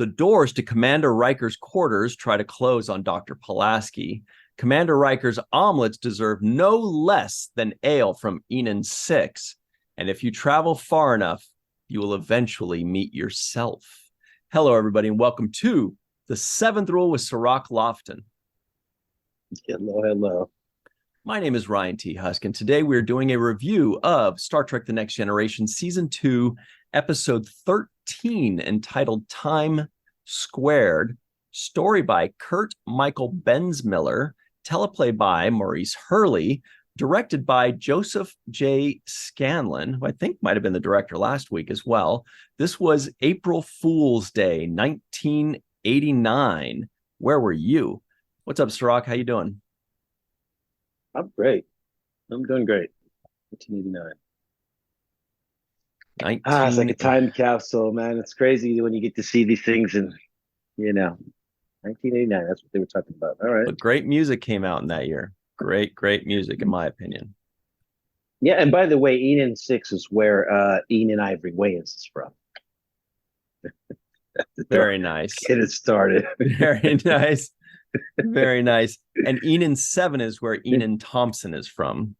The doors to Commander Riker's quarters try to close on Dr. Pulaski. Commander Riker's omelets deserve no less than ale from Enon 6. And if you travel far enough, you will eventually meet yourself. Hello, everybody, and welcome to The Seventh Rule with Cirroc Lofton. Hello, hello. My name is Ryan T. Husk, and today we're doing a review of Star Trek The Next Generation Season 2, Episode 13, entitled Time Squared. Story by Kurt Michael Bensmiller, teleplay by Maurice Hurley, directed by Joseph J. Scanlon, who I think might have been the director last week as well. This was April Fool's Day, 1989. Where were you? What's up, Cirroc? How you doing? I'm great. I'm doing great. 1989. It's like a time capsule, man. It's crazy when you get to see these things and, 1989. That's what they were talking about. All right. But great music came out in that year. Great music, in my opinion. Yeah, and by the way, Enon 6 is where Enon Ivory Wayans is from. Very nice. Get it started. Very nice. Very nice. And Enon 7 is where Enon Thompson is from.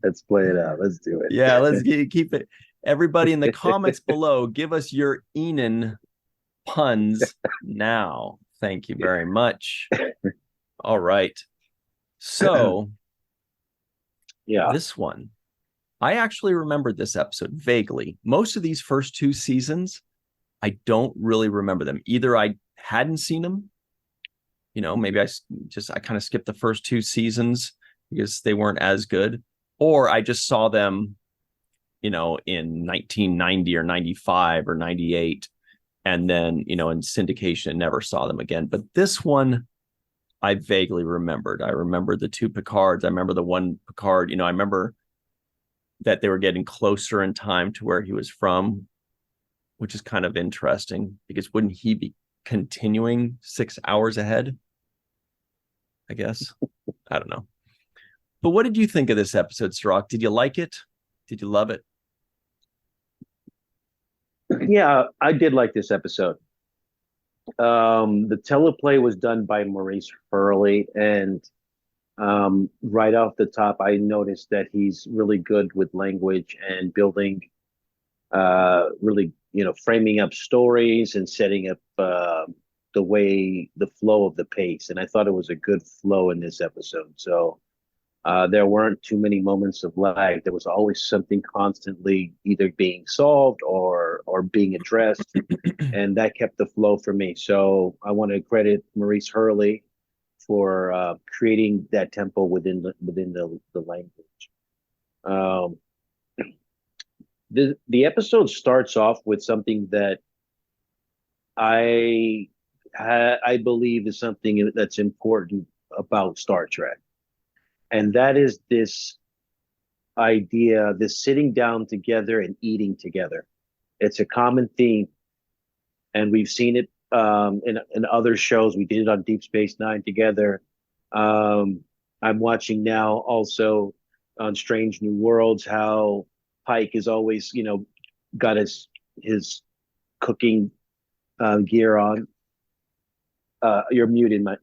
Let's play it out. Let's do it. Yeah, let's keep it. Everybody in the comments below, give us your Enon puns now. Thank you very much. All right. So, yeah, this one, I actually remembered this episode vaguely. Most of these first two seasons, I don't really remember them. Either I hadn't seen them, maybe I kind of skipped the first two seasons because they weren't as good, or I just saw them, in 1990 or 95 or 98. And then, in syndication, never saw them again. But this one, I vaguely remembered. I remember the two Picards. I remember the one Picard, I remember that they were getting closer in time to where he was from, which is kind of interesting because wouldn't he be continuing 6 hours ahead? I guess. I don't know. But what did you think of this episode, Cirroc? Did you like it? Did you love it? Yeah, I did like this episode. The teleplay was done by Maurice Hurley, and right off the top, I noticed that he's really good with language and building, really, framing up stories and setting up the flow of the pace. And I thought it was a good flow in this episode. So there weren't too many moments of lag. There was always something constantly either being solved or being addressed, and that kept the flow for me. So I want to credit Maurice Hurley for creating that tempo within the language. The episode starts off with something that I believe is something that's important about Star Trek. And that is this idea, this sitting down together and eating together. It's a common theme. And we've seen it in other shows. We did it on Deep Space Nine together. I'm watching now also on Strange New Worlds how Pike is always, got his cooking gear on. You're muted right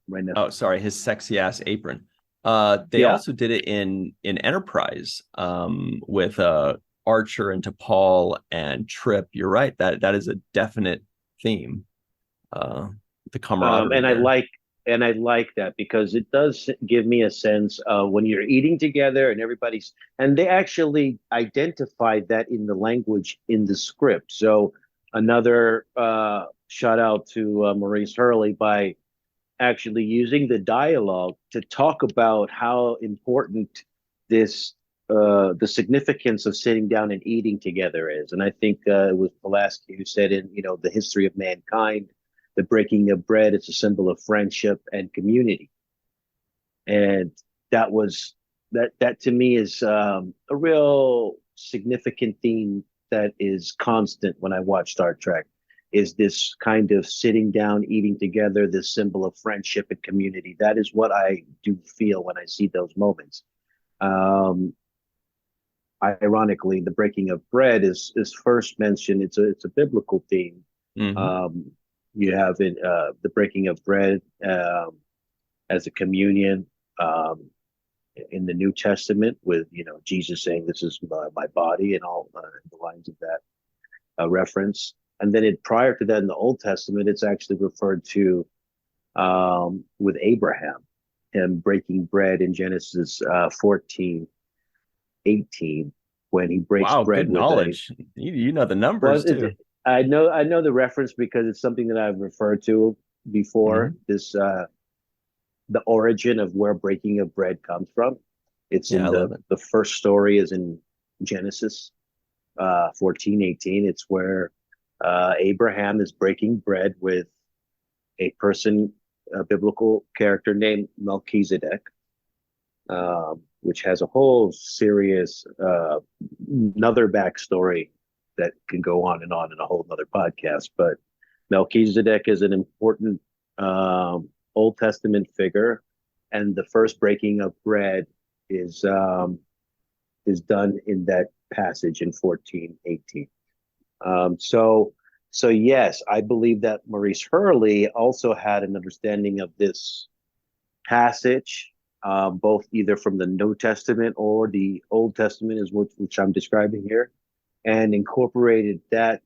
now. Oh, sorry. His sexy ass apron. They also did it in Enterprise with Archer and T'Pol and Trip. You're right. That is a definite theme. The camaraderie. And I like that because it does give me a sense of when you're eating together and and they actually identified that in the language in the script. So another shout out to Maurice Hurley by actually using the dialogue to talk about how important the significance of sitting down and eating together is. And I think it was Pulaski who said in, the history of mankind, the breaking of bread is a symbol of friendship and community. And that to me is a real significant theme that is constant when I watch Star Trek. Is this kind of sitting down, eating together, this symbol of friendship and community. That is what I do feel when I see those moments. Ironically, the breaking of bread is first mentioned. It's a biblical theme, Hmm. You have the breaking of bread as a communion in the New Testament, with Jesus saying, "This is my body," and all the lines of that reference. And then prior to that, in the Old Testament, it's actually referred to with Abraham, him breaking bread in Genesis 14:18, when he breaks Wow, bread good with a knowledge. You know the well, numbers too. I know the reference because it's something that I've referred to before. Hmm. This the origin of where breaking of bread comes from. It's Yeah, in I love it. the first story is in Genesis 14:18. It's where Abraham is breaking bread with a person, a biblical character named Melchizedek, which has a whole serious another backstory that can go on and on in a whole other podcast. But Melchizedek is an important Old Testament figure, and the first breaking of bread is done in that passage in 14:18. So so yes, I believe that Maurice Hurley also had an understanding of this passage, both either from the New Testament or the Old Testament, is which I'm describing here, and incorporated that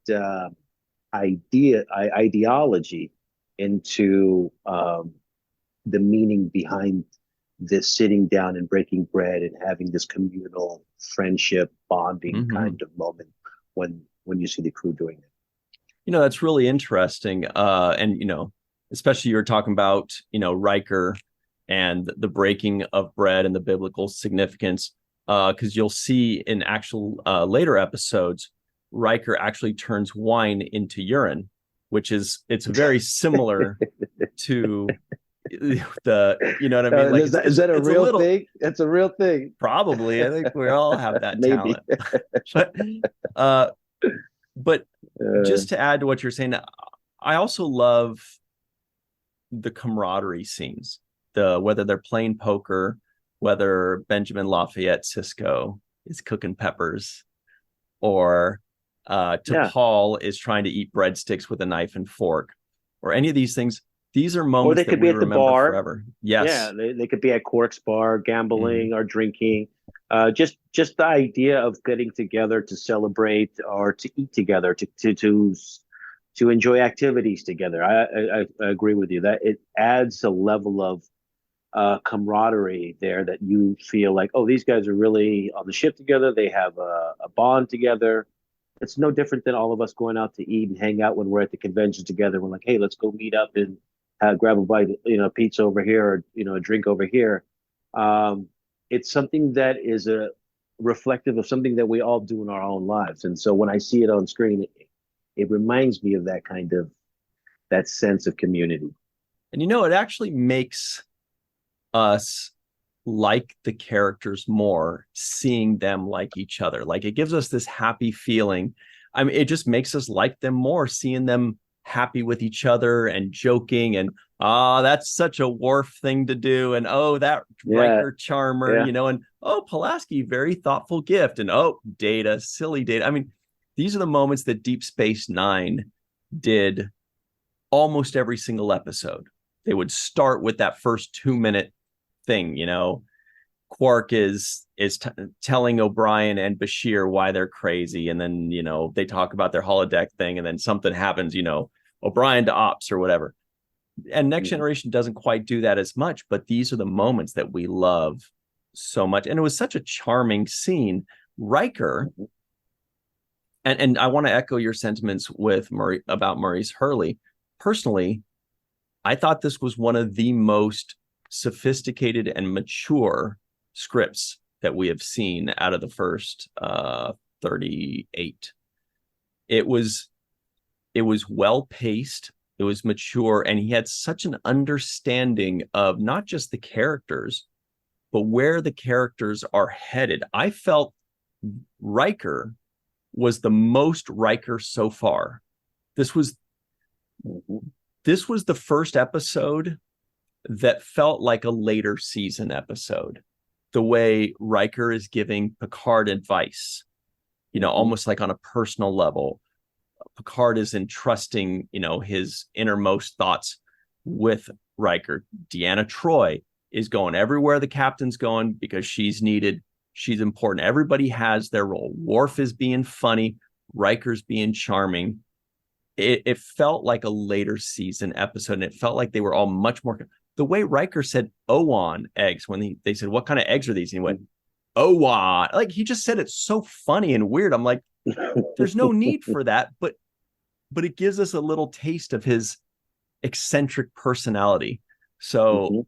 ideology into the meaning behind this sitting down and breaking bread and having this communal friendship bonding Hmm. kind of moment when you see the crew doing it. That's really interesting. And especially you were talking about, Riker and the breaking of bread and the biblical significance. Because you'll see in actual later episodes, Riker actually turns wine into urine, which it's very similar to you know what I mean? Like Is that a it's a real little, thing? That's a real thing. probably. I think we all have that Maybe. talent. But uh, but uh, just to add to what you're saying, I also love the camaraderie scenes. Whether they're playing poker, whether Benjamin Lafayette Sisko is cooking peppers, or yeah. T'Pol is trying to eat breadsticks with a knife and fork, or any of these things. These are Or moments they that could be we at the remember bar. forever. Yeah, Yes. they could be at Quark's bar, Mm-hmm. gambling or drinking. Just the idea of getting together to celebrate or to eat together, to enjoy activities together. I agree with you that it adds a level of camaraderie there, that you feel like, oh, these guys are really on the ship together. They have a bond together. It's no different than all of us going out to eat and hang out when we're at the convention together. We're like, hey, let's go meet up and grab a bite, pizza over here, or a drink over here. Um, it's something that is a reflective of something that we all do in our own lives. And so when I see it on screen, it reminds me of that kind of that sense of community. And it actually makes us like the characters more, seeing them like each other. Like it gives us this happy feeling. I mean, it just makes us like them more, seeing them happy with each other and joking, and that's such a Worf thing to do, and that Yeah, Riker charmer, yeah. and Pulaski, very thoughtful gift, and Data, silly Data. I mean, these are the moments that Deep Space Nine did almost every single episode. They would start with that first 2 minute thing. Quark is telling O'Brien and Bashir why they're crazy, and then they talk about their holodeck thing, and then something happens. O'Brien to ops or whatever. And Next Mhm. Generation doesn't quite do that as much, but these are the moments that we love so much, and it was such a charming scene. Riker, and I want to echo your sentiments with Murray about Maurice Hurley. Personally, I thought this was one of the most sophisticated and mature scripts that we have seen out of the first 38. It was it was well paced, it was mature, and he had such an understanding of not just the characters, but where the characters are headed. I felt Riker was the most Riker so far. This was this was the first episode that felt like a later season episode. The way Riker is giving Picard advice, Mhm. almost like on a personal level. Picard is entrusting, his innermost thoughts with Riker. Deanna Troi is going everywhere the captain's going because she's needed. She's important. Everybody has their role. Worf is being funny. Riker's being charming. It felt like a later season episode, and it felt like they were all much more. The way Riker said "Owan eggs" when they said, "What kind of eggs are these?" And he went, "Owan." Like, he just said it so funny and weird. I'm like, there's no need for that, but it gives us a little taste of his eccentric personality. So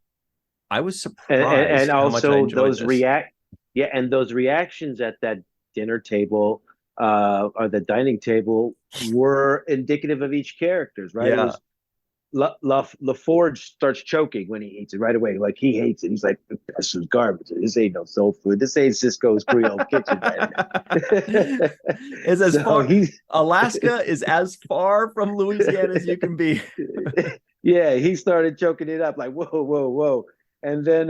I was surprised and how much I also enjoyed this. and those reactions at that dinner table or the dining table were indicative of each character's, right? It Yeah. was LaForge starts choking when he eats it right away. Like, he hates it. He's like, "This is garbage. This ain't no soul food. This ain't Sisko's Creole kitchen." Is as So far Alaska is as far from Louisiana as you can be. yeah, he started choking it up like, whoa, whoa, whoa. And then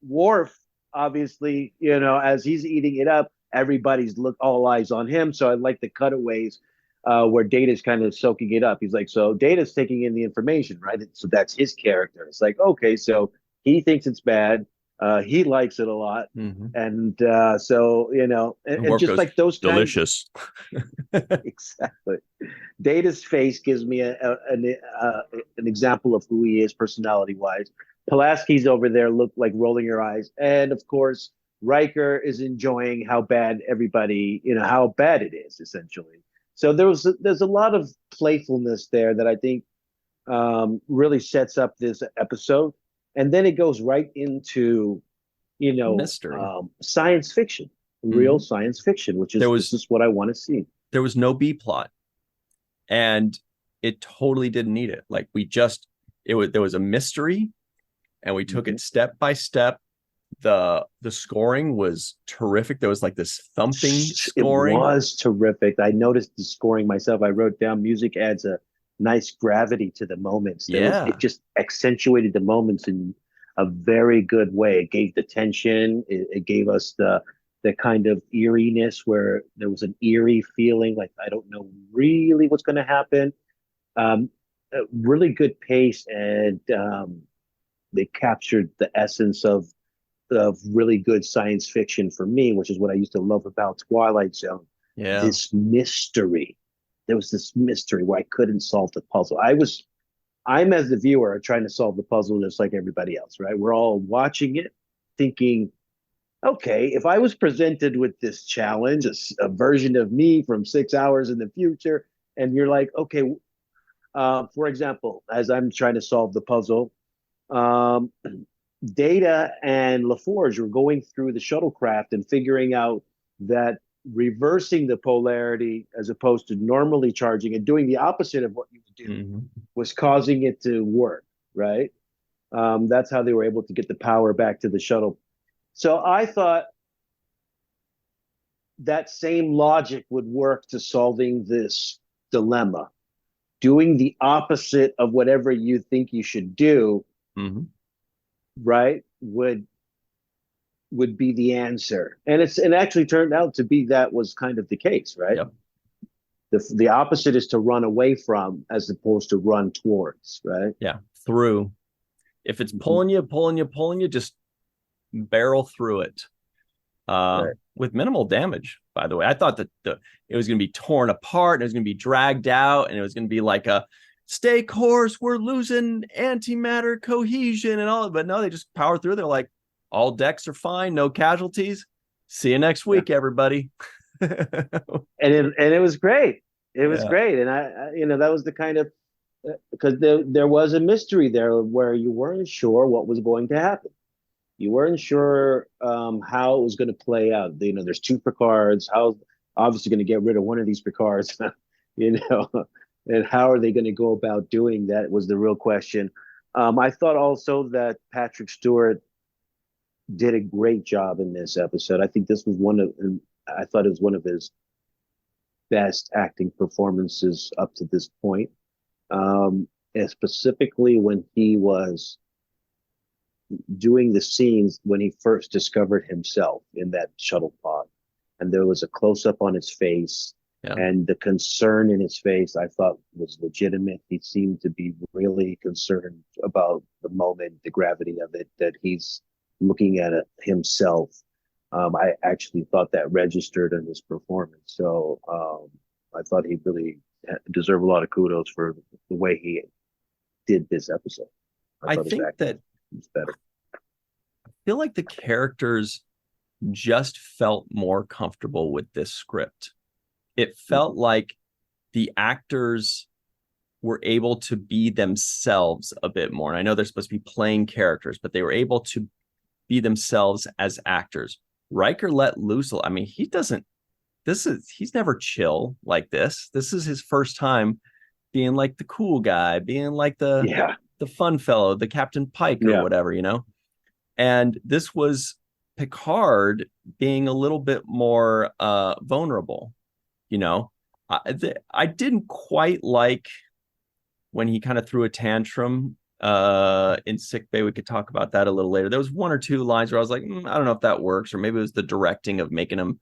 Worf, obviously, as he's eating it up, everybody's all eyes on him. So I like the cutaways where Data's kind of soaking it up. He's like, so Data's taking in the information, right? So that's his character. It's like, okay, so he thinks it's bad. He likes it a lot. Mm-hmm. And so, and just goes, like those delicious. Exactly. Data's face gives me an example of who he is personality wise. Pulaski's over there look like rolling her eyes. And of course, Riker is enjoying how bad how bad it is, essentially. So there's a lot of playfulness there that I think really sets up this episode. And then it goes right into, mystery, science fiction, real science fiction, which is this is what I want to see. There was no B plot, and it totally didn't need it. Like, there was a mystery, and we took it step by step. The scoring was terrific. There was like this thumping scoring. It was terrific. I noticed the scoring myself. I wrote down music adds a nice gravity to the moments. It just accentuated the moments in a very good way. It gave the tension. It gave us the kind of eeriness where there was an eerie feeling, like I don't know really what's going to happen. A really good pace, and they captured the essence of really good science fiction for me, which is what I used to love about Twilight Zone. Yeah. This mystery. There was this mystery where I couldn't solve the puzzle. I'm as the viewer trying to solve the puzzle just like everybody else, right? We're all watching it thinking, okay, if I was presented with this challenge, a version of me from 6 hours in the future, and you're like, okay, for example, as I'm trying to solve the puzzle, Data and LaForge were going through the shuttlecraft and figuring out that reversing the polarity as opposed to normally charging and doing the opposite of what you would do was causing it to work, right? That's how they were able to get the power back to the shuttle. So I thought that same logic would work to solving this dilemma. Doing the opposite of whatever you think you should do, right, would be the answer. And it actually turned out to be that was kind of the case, right? Yep. The opposite is to run away from as opposed to run towards, right? Yeah, through. If it's pulling you, just barrel through it. Right. With minimal damage, by the way. I thought that it was going to be torn apart, and it was going to be dragged out, and it was going to be like a stay course, we're losing antimatter cohesion and all, but no, they just power through. They're like, all decks are fine, no casualties. See you next week, everybody. and it was great. It was great, and I that was the kind of because there was a mystery there where you weren't sure what was going to happen. You weren't sure how it was going to play out. There's two Picards. How obviously going to get rid of one of these Picards, and how are they going to go about doing that was the real question. I thought also that Patrick Stewart did a great job in this episode. I think this was I thought it was one of his best acting performances up to this point. And specifically when he was doing the scenes when he first discovered himself in that shuttle pod, and there was a close up on his face, Yeah. And the concern in his face, I thought, was legitimate. He seemed to be really concerned about the moment, the gravity of it, that he's looking at it himself. I actually thought that registered in his performance. So I thought he really deserved a lot of kudos for the way he did this episode. I I thought his think acting that was better. I feel like the characters just felt more comfortable with this script. It felt like the actors were able to be themselves a bit more. And I know they're supposed to be playing characters, but they were able to be themselves as actors. Riker let loose. I mean, he's never chill like this. This is his first time being like the cool guy, being like Yeah, the fun fellow, the Captain Pike or yeah, whatever, you know? And this was Picard being a little bit more vulnerable, you know? I didn't quite like when he kind of threw a tantrum in sick bay. We could talk about that a little later. There was one or two lines where I was like, I don't know if that works, or maybe it was the directing of making him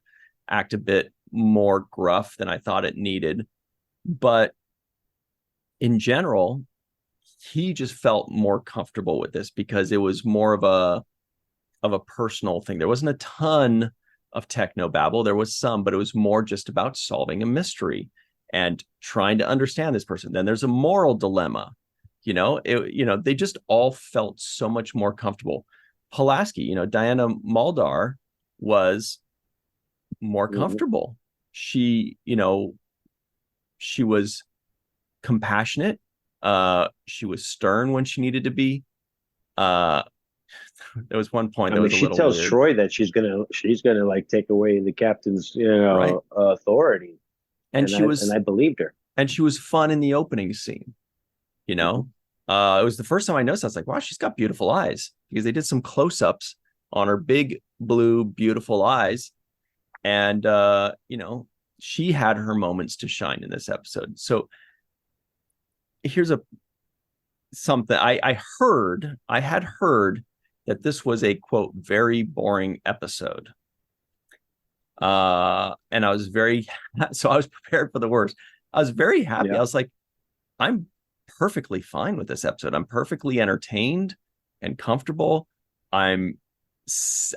act a bit more gruff than I thought it needed. But in general, he just felt more comfortable with this because it was more of a personal thing. There wasn't a ton of techno babble. There was some, but it was more just about solving a mystery and trying to understand this person. Then there's a moral dilemma. They just all felt so much more comfortable. Pulaski, Diana Muldaur was more mhm. comfortable. She was compassionate. She was stern when she needed to be. Uh, there was one point I that mean, was a she little tells weird, Troy that she's gonna like take away the captain's right? authority, And and I believed her. she was fun in the opening scene. You know, it was the first time I noticed. I was like, wow, she's got beautiful eyes, because they did some close-ups on her big blue beautiful eyes, and she had her moments to shine in this episode. So here's a something I had heard that this was a quote very boring episode. And I was very so I was prepared for the worst. I was very happy. Yeah. I was like, I'm perfectly fine with this episode. I'm perfectly entertained and comfortable. I'm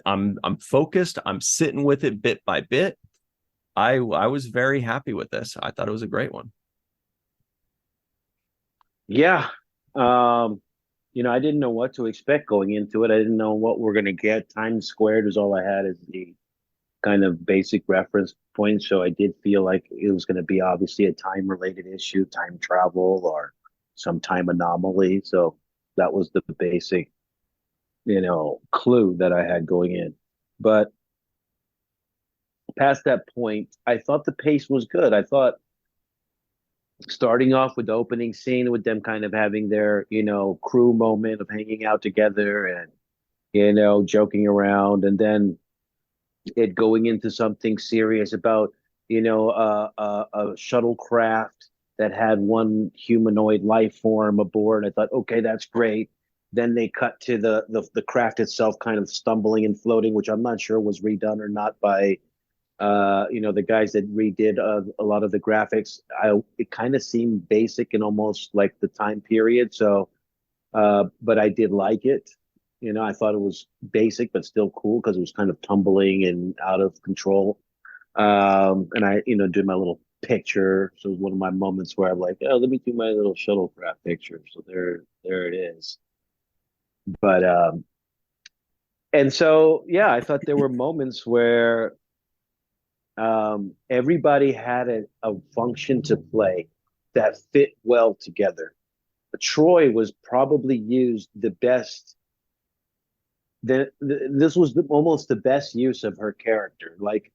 I'm focused. I'm sitting with it bit by bit. I was very happy with this. I thought it was a great one. Yeah. Um, I didn't know what to expect going into it. I didn't know what we're gonna get. Times squared is all I had as the kind of basic reference point. So I did feel like it was going to be obviously a time related issue, time travel or some time anomaly. So that was the basic, clue that I had going in. But past that point, I thought the pace was good. I thought starting off with the opening scene with them kind of having their, crew moment of hanging out together and, joking around, and then it going into something serious about a shuttlecraft that had one humanoid life form aboard. I thought, okay, that's great. Then they cut to the craft itself kind of stumbling and floating, which I'm not sure was redone or not by the guys that redid a lot of the graphics. It kind of seemed basic and almost like the time period. So but I did like it. I thought it was basic but still cool because it was kind of tumbling and out of control. And I, did my little picture. So it was one of my moments where I'm like, oh, let me do my little shuttlecraft picture. So there it is. But and so yeah, I thought there were moments where everybody had a function to play that fit well together. Troy was probably used the best. This was almost the best use of her character. Like,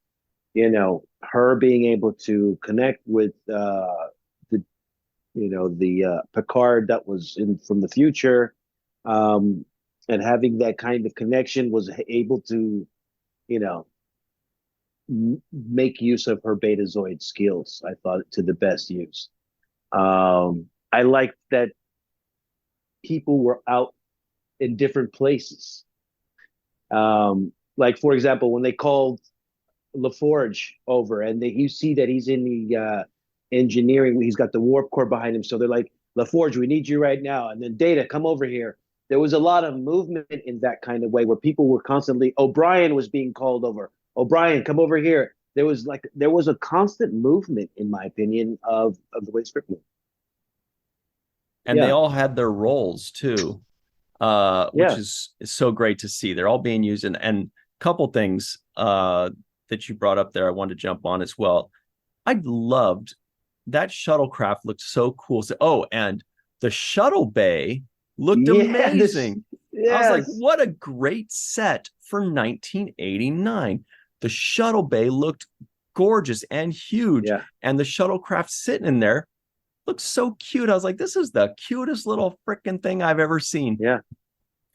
her being able to connect with the the Picard that was in from the future, um, and having that kind of connection was able to you know make use of her Betazoid skills. I thought to the best use. I liked that people were out in different places. Like for example, when they called LaForge over, and you see that he's in the engineering. He's got the warp core behind him, so they're like, LaForge, we need you right now. And then Data, come over here. There was a lot of movement in that kind of way where people were constantly. O'Brien was being called over. O'Brien, come over here. There was a constant movement, in my opinion, of the way script moved. And they all had their roles too, which is so great to see. They're all being used, and a couple things that you brought up there I wanted to jump on as well. I loved that shuttlecraft, looked so cool. So, and the shuttle bay looked amazing. I was like, what a great set for 1989. The shuttle bay looked gorgeous and huge. And the shuttlecraft sitting in there looked so cute. I was like, this is the cutest little freaking thing I've ever seen. Yeah.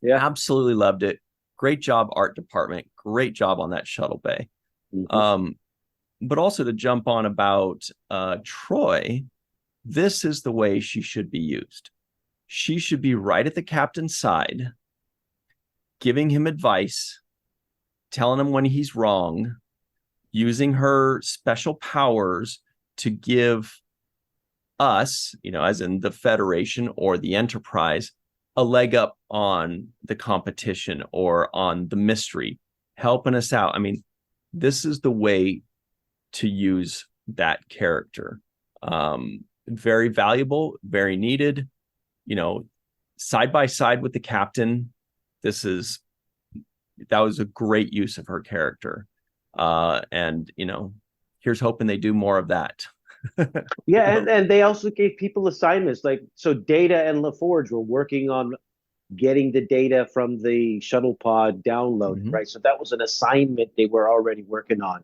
Absolutely loved it. Great job, art department. Great job on that shuttle bay. But also to jump on about Troy, this is the way she should be used. She should be right at the captain's side, giving him advice, telling him when he's wrong, using her special powers to give us, as in the Federation or the Enterprise, a leg up on the competition or on the mystery, helping us out. I mean, this is the way to use that character. Very valuable, very needed, side by side with the captain. That was a great use of her character. And here's hoping they do more of that. And they also gave people assignments, so Data and LaForge were working on getting the data from the shuttle pod downloaded, right? So that was an assignment they were already working on.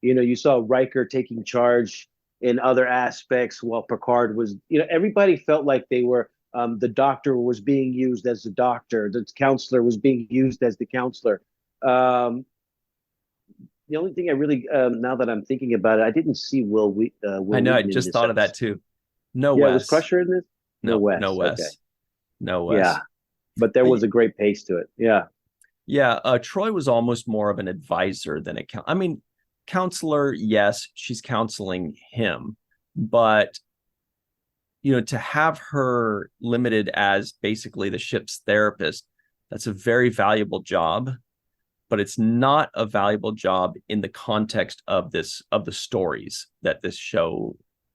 You saw Riker taking charge in other aspects while Picard was, everybody felt like they were, the doctor was being used as the doctor, the counselor was being used as the counselor. The only thing I really, now that I'm thinking about it, I didn't see Will. I know, I just thought of that too. No Wes. Was Crusher in this? No Wes. Okay. No Wes. Yeah, but there was a great pace to it. Yeah. Troy was almost more of an advisor than counselor. Yes, she's counseling him, but to have her limited as basically the ship's therapist, that's a very valuable job, but it's not a valuable job in the context of the stories that this show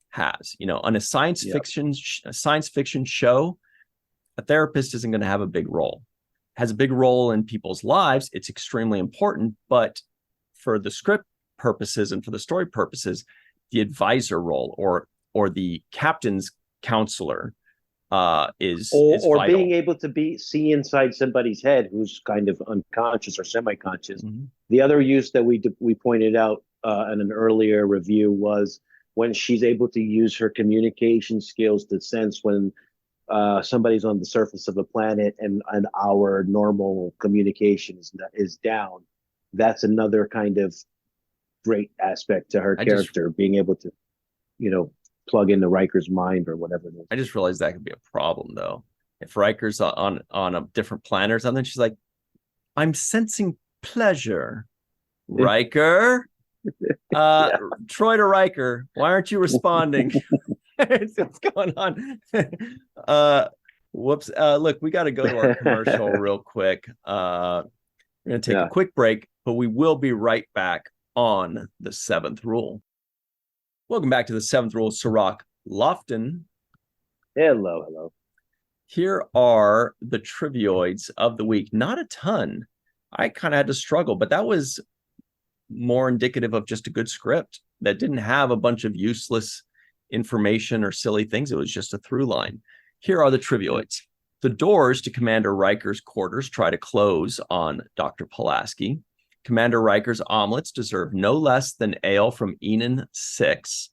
has. On a science fiction show, a therapist isn't going to have a big role. Has a big role in people's lives. It's extremely important, but for the script purposes and for the story purposes, the advisor role or the captain's counselor is vital. Being able to see inside somebody's head who's kind of unconscious or semi-conscious. The other use that we pointed out in an earlier review was when she's able to use her communication skills to sense when somebody's on the surface of a planet and our normal communication is down. That's another kind of great aspect to her character, being able to, plug into Riker's mind or whatever it is. I just realized that could be a problem, though. If Riker's on a different planet or something, she's like, I'm sensing pleasure. Riker? Troy to Riker, why aren't you responding? What's going on? Whoops. Look, we got to go to our commercial real quick. We're going to take a quick break, but we will be right back on the Seventh Rule. Welcome back to the Seventh Rule, Cirroc Lofton. Hello. Here are the trivioids of the week. Not a ton. I kind of had to struggle, but that was more indicative of just a good script that didn't have a bunch of useless information or silly things. It was just a through line. Here are the trivioids. The doors to Commander Riker's quarters try to close on Dr. Pulaski. Commander Riker's omelets deserve no less than ale from Enon 6.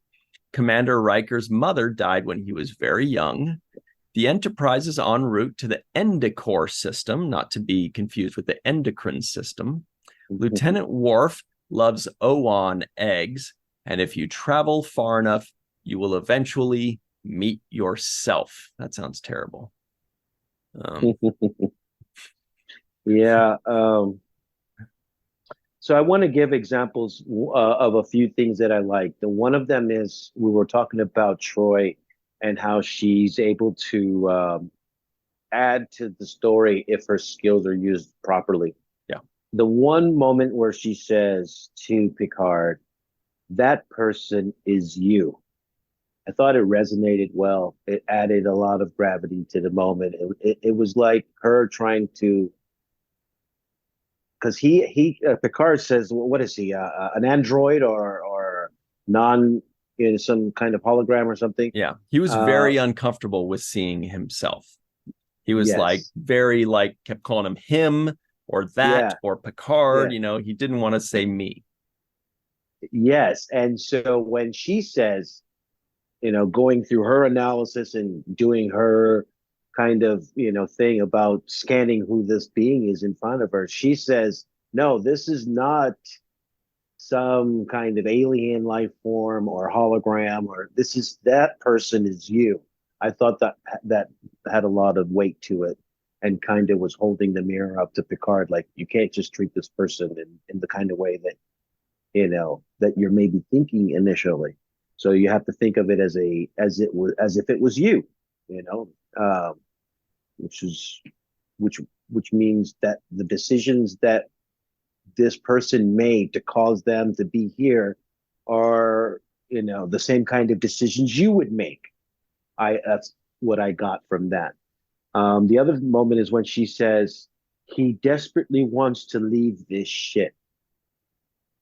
Commander Riker's mother died when he was very young. The Enterprise is en route to the Endocore system, not to be confused with the endocrine system. Lieutenant Worf loves Owan eggs, and if you travel far enough, you will eventually meet yourself. That sounds terrible. So I want to give examples of a few things that I like. The one of them is we were talking about Troy and how she's able to add to the story if her skills are used properly. Yeah. The one moment where she says to Picard, "That person is you." I thought it resonated well. It added a lot of gravity to the moment. It was like her trying to, because Picard says, what is he, an android or non, some kind of hologram or something? Yeah. He was Uh, very uncomfortable with seeing himself. He was like yes, very like kept calling him or that yeah, or Picard. yeah, He didn't want to say me. yes. And so when she says, going through her analysis and doing her kind of, thing about scanning who this being is in front of her, she says, no, this is not some kind of alien life form or hologram, or this is, that person is you. I thought that had a lot of weight to it and kind of was holding the mirror up to Picard, like you can't just treat this person in the kind of way that that you're maybe thinking initially. So you have to think of it as if it was you, you know, um, which is which means that the decisions that this person made to cause them to be here are the same kind of decisions you would make. I That's what I got from that. The other moment is when she says he desperately wants to leave this shit,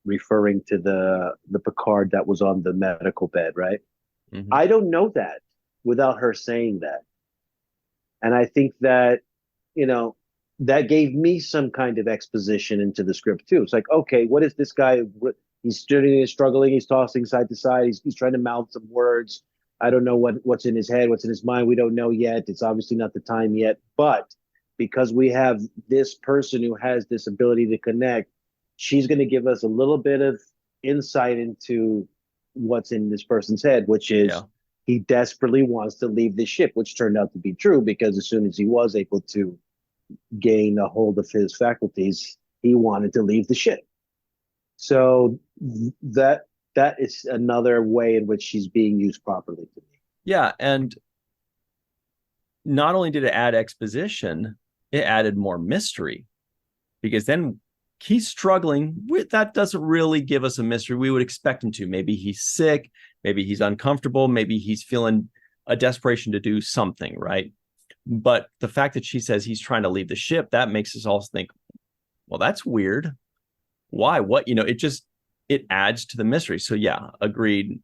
referring to the Picard that was on the medical bed, right? Mm-hmm. I don't know that without her saying that. And I think that, you know, that gave me some kind of exposition into the script too. It's like, okay, what is this guy? He's struggling, he's tossing side to side, he's trying to mouth some words. I don't know what's in his head, what's in his mind. We don't know yet. It's obviously not the time yet. But because we have this person who has this ability to connect, she's going to give us a little bit of insight into what's in this person's head, which Yeah. is he desperately wants to leave the ship, which turned out to be true because as soon as he was able to gain a hold of his faculties, he wanted to leave the ship. So that is another way in which she's being used properly to me. Yeah. And not only did it add exposition, it added more mystery because then he's struggling with that. Doesn't really give us a mystery. We would expect him to. Maybe he's sick, maybe he's uncomfortable, maybe he's feeling a desperation to do something, right? But the fact that she says he's trying to leave the ship, that makes us all think, well, that's weird. Why? What? It adds to the mystery. So yeah, agreed.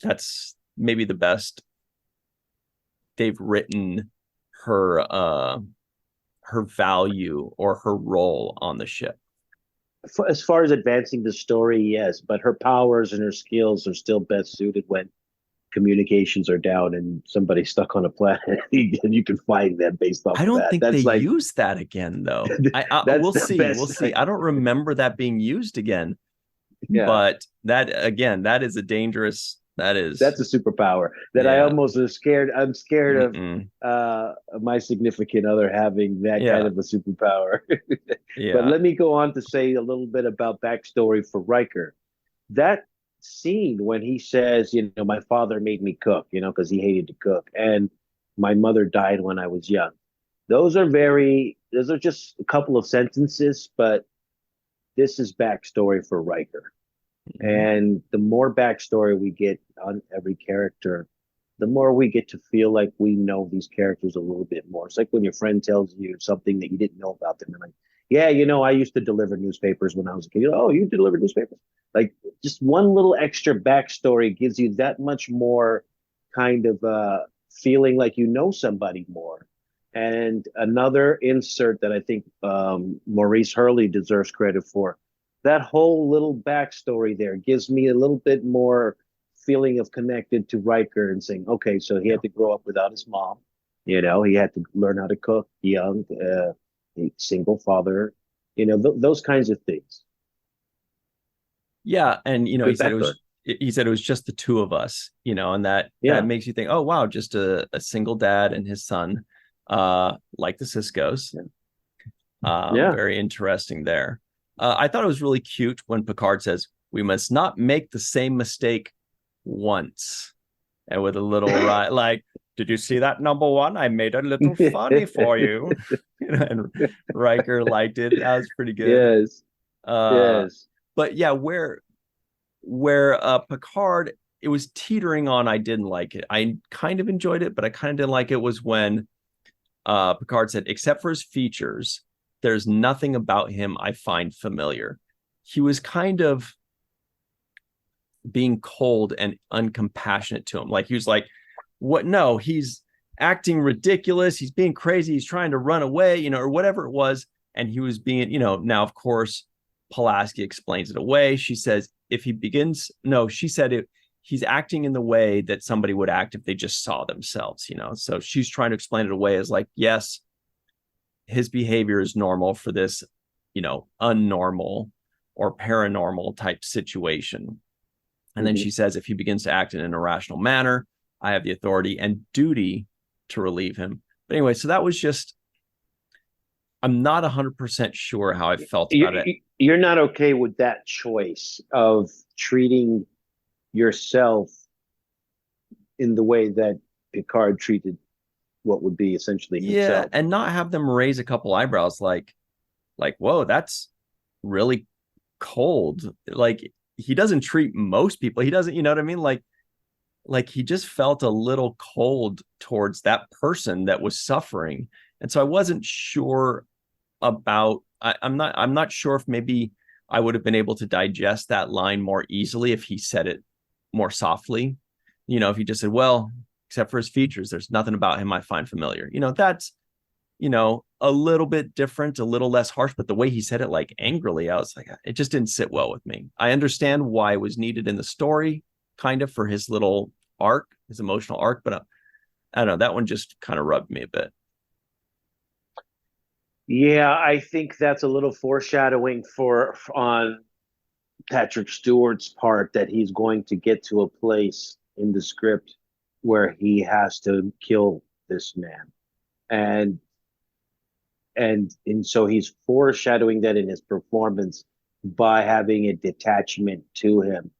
That's maybe the best they've written her value or her role on the ship. As far as advancing the story, yes, but her powers and her skills are still best suited when communications are down and somebody's stuck on a planet and you can find them based off I of don't that. think they That's like use that again, though. that's We'll the see. best. We'll see. I don't remember that being used again. Yeah, But that again, that is a dangerous. That is. that's a superpower that I Yeah. almost am scared. I'm scared of Mm-mm. my significant other having that kind Yeah. of a superpower. But Yeah. let me go on to say a little bit about backstory for Riker. That scene when he says, my father made me cook, because he hated to cook, and my mother died when I was young. Those are just a couple of sentences, but this is backstory for Riker. Mm-hmm. And the more backstory we get on every character, the more we get to feel like we know these characters a little bit more. It's like when your friend tells you something that you didn't know about them. And like, yeah, I used to deliver newspapers when I was a kid. Oh, you deliver newspapers? Like just one little extra backstory gives you that much more kind of feeling like you know somebody more. And another insert that I think Maurice Hurley deserves credit for, that whole little backstory there gives me a little bit more feeling of connected to Riker and saying, okay, so he Yeah. had to grow up without his mom. He had to learn how to cook young, a single father, those kinds of things. Yeah. And Good backstory. he said it was just the two of us, and that Yeah. makes you think, oh wow, just a single dad and his son, like the Siskos. Yeah. Very interesting there. I thought it was really cute when Picard says, "We must not make the same mistake once," and with a little like, "Did you see that number one? I made a little funny for you." And Riker liked it. That was pretty good. Yes. Yes. But yeah, where Picard, it was teetering on. I didn't like it. I kind of enjoyed it, but I kind of didn't like it. Was when Picard said, "Except for his features, there's nothing about him I find familiar." He was kind of being cold and uncompassionate to him. Like he was like, "What? No, he's acting ridiculous. He's being crazy. He's trying to run away, or whatever it was." And he was being, now, of course, Pulaski explains it away. She says, she said he's acting in the way that somebody would act if they just saw themselves, So she's trying to explain it away as like, yes, his behavior is normal for this, unnormal or paranormal type situation. And then she says, if he begins to act in an irrational manner, I have the authority and duty to relieve him. But anyway, so that was just, I'm not 100% sure how I felt about it. You're not okay with that choice of treating yourself in the way that Picard treated what would be essentially himself. Yeah, and not have them raise a couple eyebrows like, whoa, that's really cold. Like, he doesn't treat most people. He doesn't, you know what I mean? Like he just felt a little cold towards that person that was suffering. And so I wasn't sure about, I'm not sure if maybe I would have been able to digest that line more easily if he said it more softly. If he just said, well, except for his features, there's nothing about him I find familiar. That's, a little bit different, a little less harsh, but the way he said it, like angrily, I was like, it just didn't sit well with me. I understand why it was needed in the story, kind of for his little arc, his emotional arc, but I don't know, that one just kind of rubbed me a bit. Yeah, I think that's a little foreshadowing on Patrick Stewart's part, that he's going to get to a place in the script where he has to kill this man. And so he's foreshadowing that in his performance by having a detachment to him,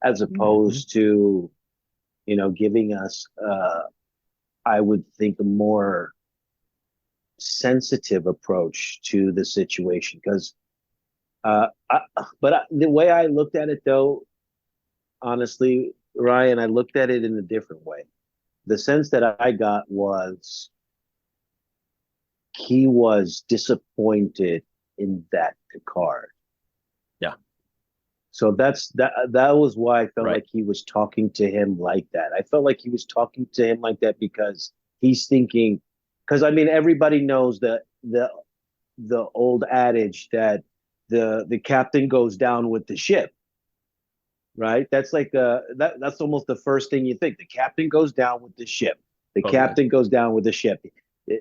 as opposed to, giving us, I would think, a more sensitive approach to the situation. Because, the way I looked at it, though, honestly, Ryan, I looked at it in a different way. The sense that I got was he was disappointed in that Picard. Yeah. So that was why I felt like he was talking to him like that. I felt like he was talking to him like that because he's thinking, because I mean, everybody knows that the old adage that the captain goes down with the ship, right? That's like that's almost the first thing you think. The captain goes down with the ship. The captain goes down with the ship.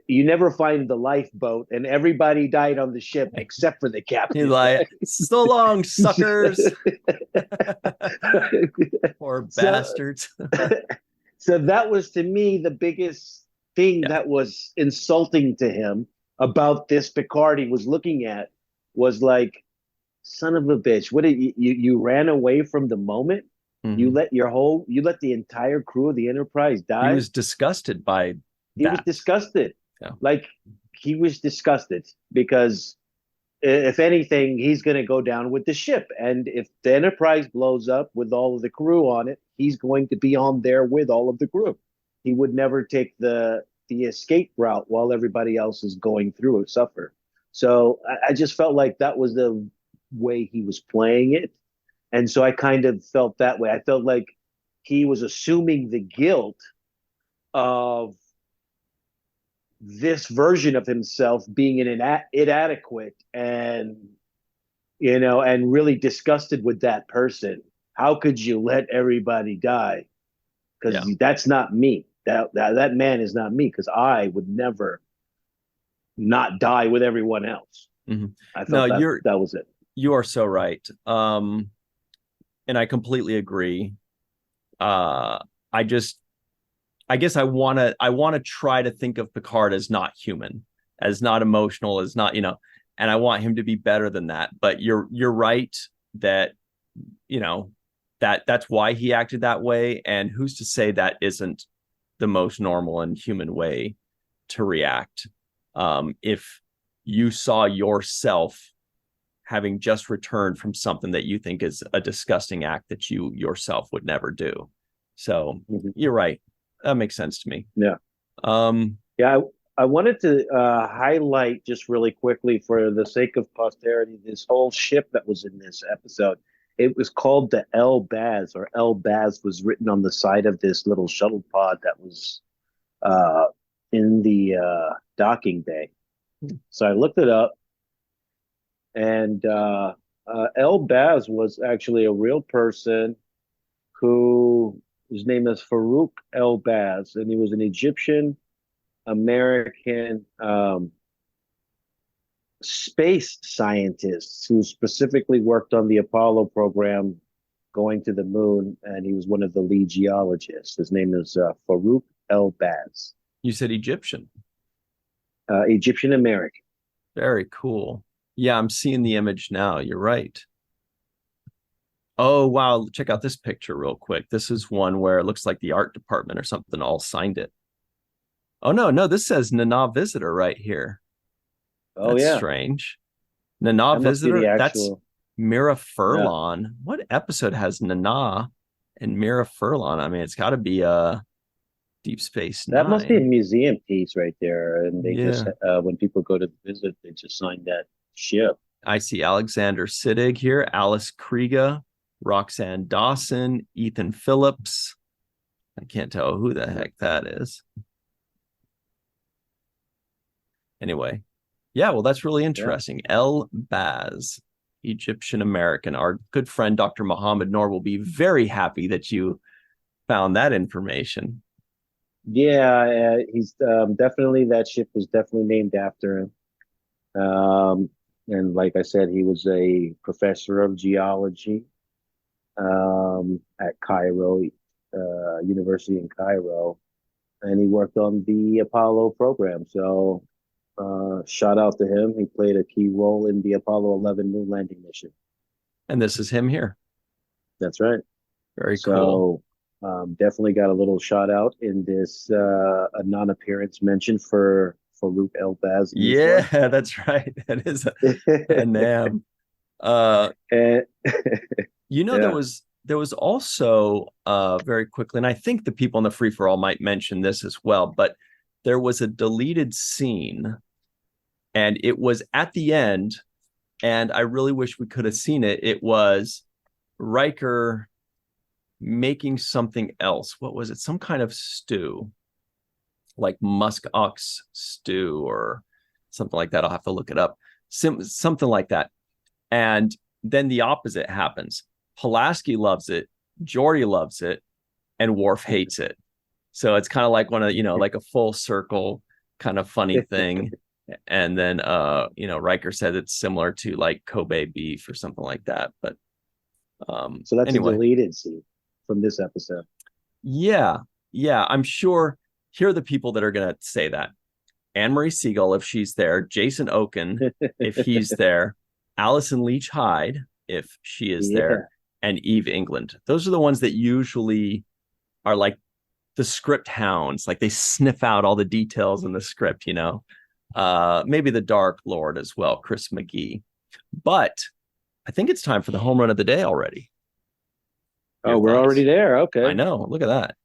You never find the lifeboat, and everybody died on the ship except for the captain. He's like, so long, suckers. Poor bastards. So that was, to me, the biggest thing that was insulting to him about this Picard he was looking at, was like, son of a bitch, what did you ran away from the moment? Mm-hmm. You let the entire crew of the Enterprise die. He was disgusted by He was disgusted. Yeah. Like, he was disgusted because, if anything, he's going to go down with the ship. And if the Enterprise blows up with all of the crew on it, he's going to be on there with all of the crew. He would never take the escape route while everybody else is going through and suffer. So I just felt like that was the way he was playing it. And so I kind of felt that way. I felt like he was assuming the guilt of this version of himself being inadequate and really disgusted with that person. How could you let everybody die? Because that's not me. That man is not me, because I would never not die with everyone else. Mm-hmm. I thought that was it. You are so right. And I completely agree. I guess I want to try to think of Picard as not human, as not emotional, as not, and I want him to be better than that. But you're right that, you know, that's why he acted that way. And who's to say that isn't the most normal and human way to react? If you saw yourself having just returned from something that you think is a disgusting act that you yourself would never do. So you're right. That makes sense to me. Yeah. I wanted to highlight just really quickly, for the sake of posterity, this whole ship that was in this episode. It was called the El Baz, or El Baz was written on the side of this little shuttle pod that was in the docking bay. So I looked it up, and El Baz was actually a real person who, his name is Farouk El Baz, and he was an Egyptian American space scientist who specifically worked on the Apollo program going to the moon, and he was one of the lead geologists. His name is Farouk El Baz. You said Egyptian. Egyptian American. Very cool. Yeah, I'm seeing the image now. You're right. Oh, wow. Check out this picture real quick. This is one where it looks like the art department or something all signed it. Oh, no, this says Nana Visitor right here. Oh, that's yeah. Strange. Nana Visitor? Actual... That's Mira Furlan. Yeah. What episode has Nana and Mira Furlan? I mean, it's got to be Deep Space Nine. That must be a museum piece right there. And they just, when people go to visit, they just sign that ship. I see Alexander Siddig here, Alice Kriega, Roxanne Dawson, Ethan Phillips. I can't tell who the heck that is. Anyway, yeah, well, that's really interesting. Yeah. El Baz, Egyptian American. Our good friend, Dr. Mohamed Noor, will be very happy that you found that information. Yeah, he's definitely, that ship was definitely named after him. And like I said, he was a professor of geology at Cairo, University in Cairo, and he worked on the Apollo program. So shout out to him. He played a key role in the Apollo 11 moon landing mission. And this is him here. That's right. Very cool. Definitely got a little shout out in this a non-appearance mention for Farouk El Baz. Yeah, that's right. That is a NAM. You know, yeah. there was also very quickly, and I think the people in the free for all might mention this as well, but there was a deleted scene, and it was at the end, and I really wish we could have seen it. It was Riker making something else. What was it? Some kind of stew, like musk ox stew or something like that. I'll have to look it up. Something like that. And then the opposite happens. Pulaski loves it, Geordi loves it, and Worf hates it. So it's kind of like one of, like a full circle kind of funny thing. And then, Riker said it's similar to like Kobe beef or something like that. But so that's anyway. A deleted scene from this episode. Yeah. I'm sure. Here are the people that are going to say that. Marie Segal, if she's there, Jason Okun, if he's there, Allyson Leach-Heid, if she is there, and Eve England. Those are the ones that usually are like the script hounds. Like they sniff out all the details in the script, maybe the Dark Lord as well, Chris McGee. But I think it's time for the home run of the day already. Oh, we're already there. Okay. I know. Look at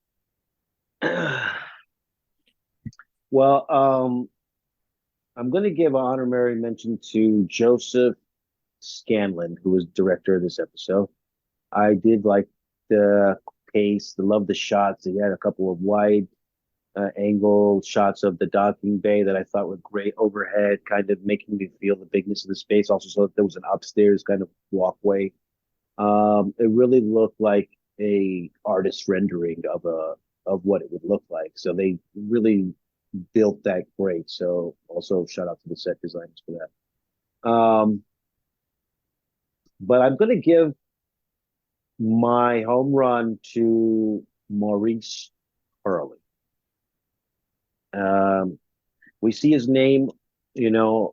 that. Well, I'm going to give an honorary mention to Joseph Scanlon, who was director of this episode. I did like the pace, love the shots. He had a couple of wide angle shots of the docking bay that I thought were great overhead, kind of making me feel the bigness of the space. Also, so there was an upstairs kind of walkway. It really looked like a artist rendering of what it would look like. So they really built that great. So also shout out to the set designers for that. But I'm going to give my home run to Maurice Hurley. We see his name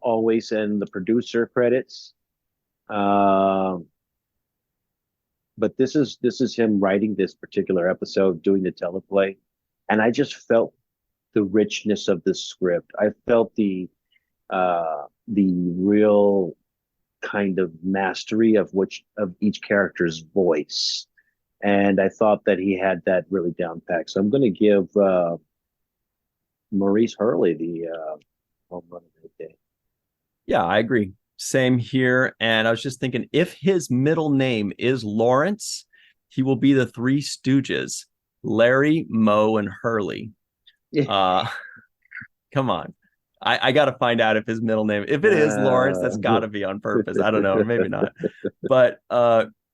always in the producer credits. But this is him writing this particular episode, doing the teleplay, and I just felt the richness of the script. I felt the real kind of mastery of each character's voice, and I thought that he had that really down pat. So I'm going to give Maurice Hurley the home run of the day. Yeah, I agree. Same here. And I was just thinking, if his middle name is Lawrence, he will be the Three Stooges, Larry, Moe, and Hurley. Come on. I got to find out if his middle name, if it is Lawrence, that's got to be on purpose. I don't know, maybe not. But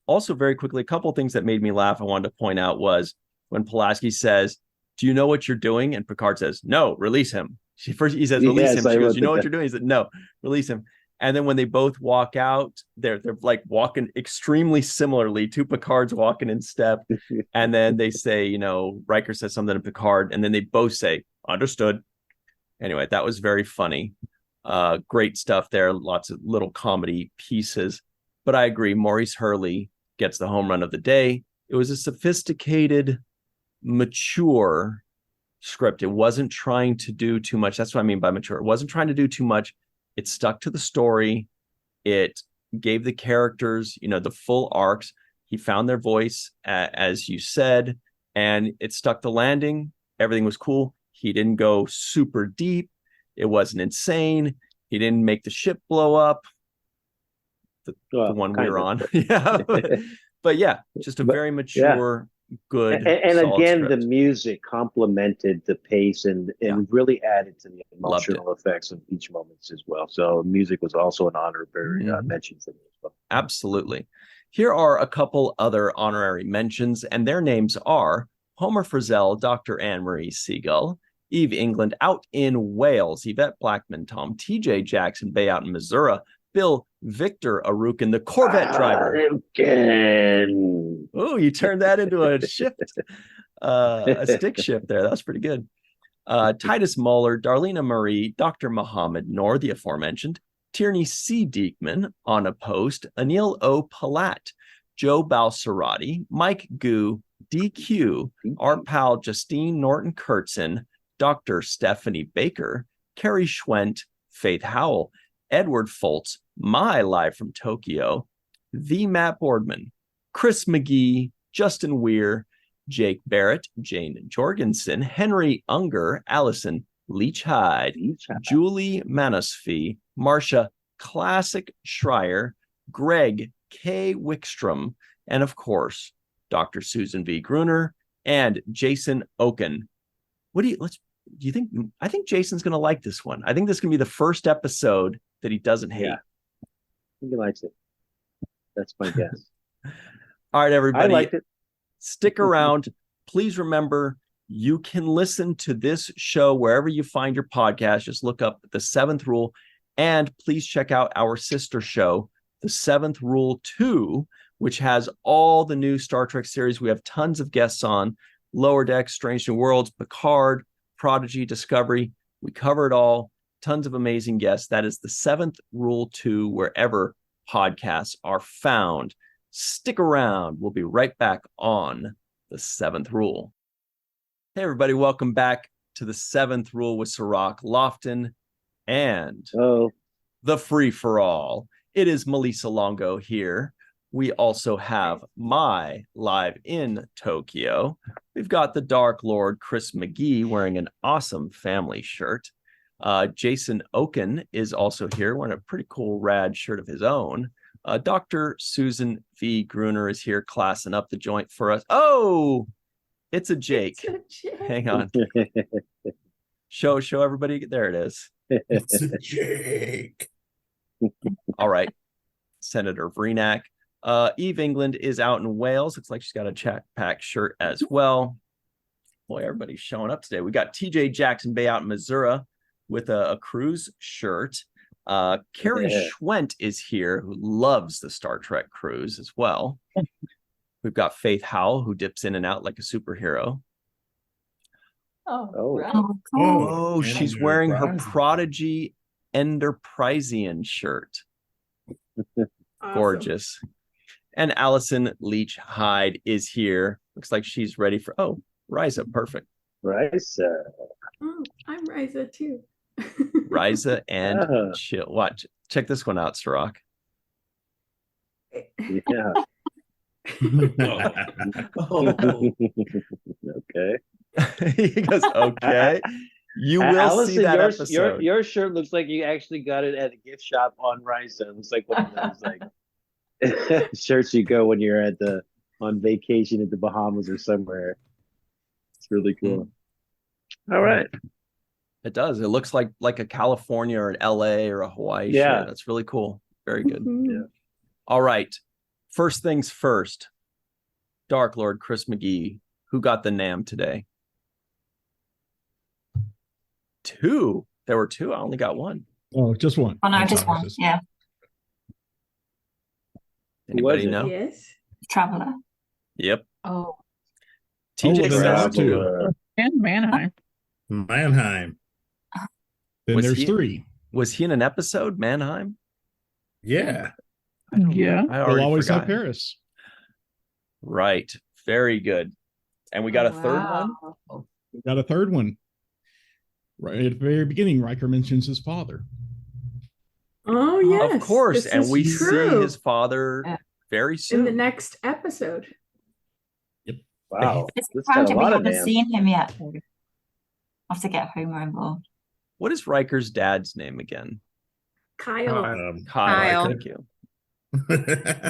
also very quickly, a couple of things that made me laugh I wanted to point out was when Pulaski says, "Do you know what you're doing?" And Picard says, "No, release him." First he says, "Release him." She goes, "You know what you're doing?" He said, "No, release him." And then when they both walk out, they're like walking extremely similarly. Two Picards walking in step. And then they say, Riker says something to Picard, and then they both say, "Understood." Anyway, that was very funny. Great stuff there. Lots of little comedy pieces. But I agree, Maurice Hurley gets the home run of the day. It was a sophisticated, mature script. It wasn't trying to do too much. That's what I mean by mature. It wasn't trying to do too much. It stuck to the story. It gave the characters, the full arcs. He found their voice, as you said, and it stuck the landing. Everything was cool. He didn't go super deep. It wasn't insane. He didn't make the ship blow up. The one we were on. Yeah. But yeah, just a very mature, good. And again, script. The music complemented the pace and really added to the emotional effects of each moment as well. So music was also an honorary mention for me as well. Absolutely. Here are a couple other honorary mentions, and their names are Homer Frizzell, Dr. Anne-Marie Segal, Eve England out in Wales, Yvette Blackmon-Tom, TJ Jackson-Bey out in Missouri, Bill Victor Arucan, the Corvette driver. Arucan. Oh, you turned that into a shift, a stick shift there. That's pretty good. Titus Mohler, Darlena Marie, Dr. Mohamed Noor, the aforementioned, Tierney C. Dieckmann on a post, Anil O. Polat, Joe Balsarotti, Mike Gu, Dequeue, our pal Justine Norton-Kertson, Dr. Stephanie Baker, Carrie Schwent, Faith Howell, Edward Foltz, my live from Tokyo, the Matt Boardman, Chris McGee, Justin Weir, Jake Barrett, Jane Jorgensen, Henry Unger, Allyson Leach-Heid, Julie Manosfee, Marcia Classic Schreier, Greg K. Wickstrom, and of course, Dr. Susan V. Gruner and Jason Okun. Do you think? I think Jason's going to like this one. I think this is going to be the first episode that he doesn't hate. Yeah. I think he likes it. That's my guess. All right, everybody. I liked it. Stick around. Please remember, you can listen to this show wherever you find your podcast. Just look up The Seventh Rule. And please check out our sister show, The Seventh Rule 2, which has all the new Star Trek series. We have tons of guests on. Lower Decks, Strange New Worlds, Picard, Prodigy, Discovery. We cover it all. Tons of amazing guests. That is The Seventh Rule 2, wherever podcasts are found. Stick around. We'll be right back on The Seventh Rule. Hey, everybody. Welcome back to The Seventh Rule with Cirroc Lofton and the free-for-all. It is Melissa Longo here. We also have my live in Tokyo. We've got the Dark Lord, Chris McGee, wearing an awesome family shirt. Jason Okun is also here, wearing a pretty cool rad shirt of his own. Dr. Susan V. Gruner is here, classing up the joint for us. Oh, it's a Jake. Hang on. Show everybody. There it is. It's a Jake. All right. Senator Vreenak. Eve England is out in Wales. Looks like she's got a Chat Pack shirt as well. Boy, everybody's showing up today. We got TJ Jackson-Bey out in Missouri with a cruise shirt. Carrie Schwent is here, who loves the Star Trek cruise as well. We've got Faith Howell, who dips in and out like a superhero. Oh, She's wearing her Prodigy Enterprisian shirt. Awesome. Gorgeous. And Allyson Leach-Heid is here. Looks like she's ready for, oh, Riza, perfect. Riza. Oh, I'm Riza too. Riza and Ah. Chill. Watch. Check this one out, Cirroc. Yeah. Oh, Okay. He goes, okay. You will Allison, see that yours, episode. your shirt looks like you actually got it at a gift shop on Riza. It looks like one of those like shirts you go when you're on vacation at the Bahamas or somewhere. It's really cool. All right. It does. It looks like a California or an LA or a Hawaii Yeah. shirt. That's really cool. Very good. Mhm. Yeah. All right. First things first. Dark Lord Chris McGee. Who got the NAM today? 2. There were 2. I only got 1. Oh, just one. Oh no, That's just all. one. Yeah, Anybody it? know? Yes. Traveler. Yep. Oh. TJ then says that's 2. Traveler. And Mannheim. Mannheim. Then Was there's he- 3. Was he in an episode, Mannheim? Yeah. I don't Yeah. know. I We'll already always forgot. have Paris. Right. Very good. And we got a third one. Wow. We got a third one. Right at the very beginning, Riker mentions his father. Oh yes. Of course. This And is we true. see his father Yeah. very soon. in the next episode. Wow. It's This got surprising a we lot of haven't names. seen him yet. Though. I'll have to get Homer involved. What is Riker's dad's name again? Kyle. Um, Kyle. Kyle. Thank you.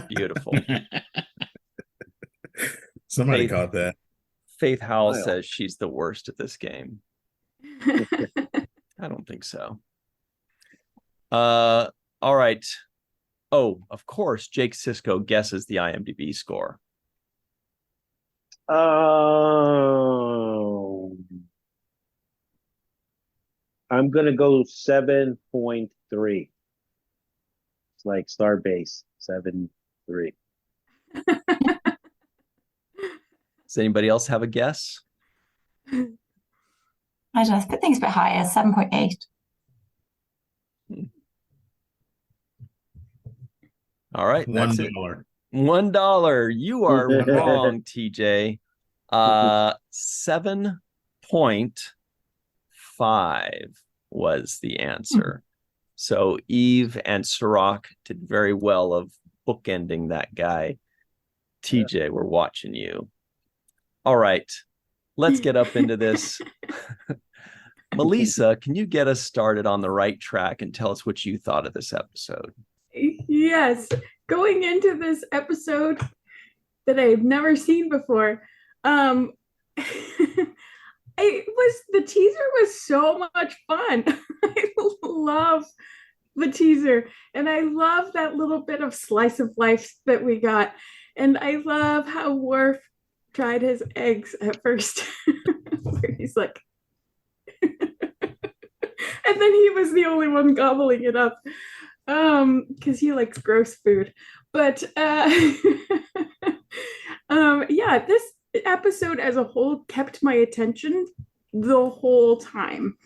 Beautiful. Somebody Faith. caught that. Faith Howell Kyle. says she's the worst at this game. I don't think so. All right. Oh, of course, Jake Sisko guesses the IMDb score. Oh. I'm gonna go 7.3. It's like Starbase 7.3. Does anybody else have a guess? I don't know. I think it's a bit higher. 7.8. All right, that's it. $1. $1. You are wrong, TJ. 7.5 was the answer. So Eve and Cirroc did very well of bookending that guy. TJ, we're watching you. All right, let's get up into this. Melissa, can you get us started on the right track and tell us what you thought of this episode? Yes. Going into this episode that I've never seen before, the teaser was so much fun. I love the teaser, and I love that little bit of slice of life that we got, and I love how Worf tried his eggs at first, where he's like, and then he was the only one gobbling it up, because he likes gross food. But yeah, this episode as a whole kept my attention the whole time.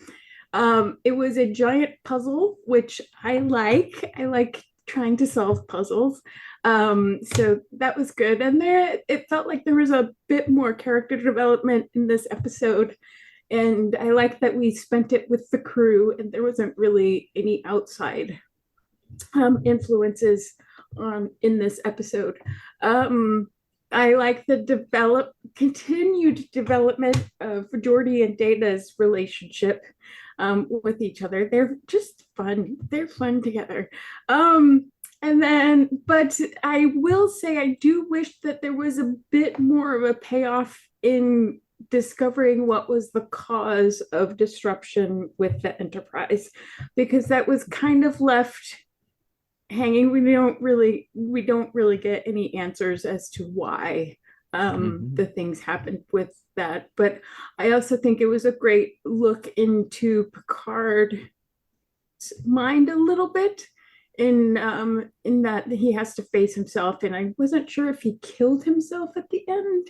It was a giant puzzle, which I like trying to solve puzzles. So that was good. And it felt like there was a bit more character development in this episode. And I like that we spent it with the crew and there wasn't really any outside influences in this episode. I like the continued development of Geordi and Data's relationship with each other. They're just fun. They're fun together. But I will say I do wish that there was a bit more of a payoff in discovering what was the cause of disruption with the Enterprise, because that was kind of left hanging. We don't really get any answers as to why the things happened with that. But I also think it was a great look into Picard's mind a little bit, in that he has to face himself, and I wasn't sure if he killed himself at the end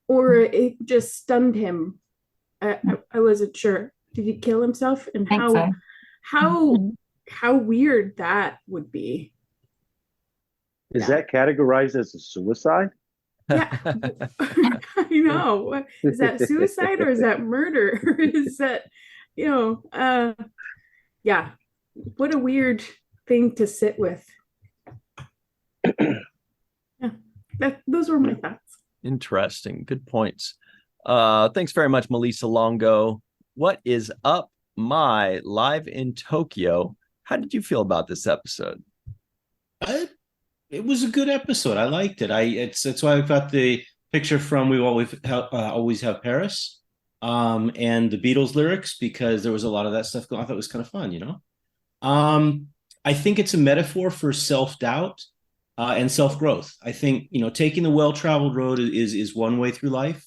or it just stunned him. I wasn't sure. Did he kill himself? And I think so. how weird that would be. Is that categorized as a suicide? Yeah. I know. Is that suicide or is that murder? Is that, yeah. What a weird thing to sit with. Yeah, those were my thoughts. Interesting. Good points. Thanks very much, Melissa Longo. What is up, my live in Tokyo? How did you feel about this episode? It was a good episode. I liked it. That's why I've got the picture from We Always Have Paris, and the Beatles lyrics, because there was a lot of that stuff going on. I thought it was kind of fun, I think it's a metaphor for self-doubt and self-growth. I think, taking the well-traveled road is one way through life.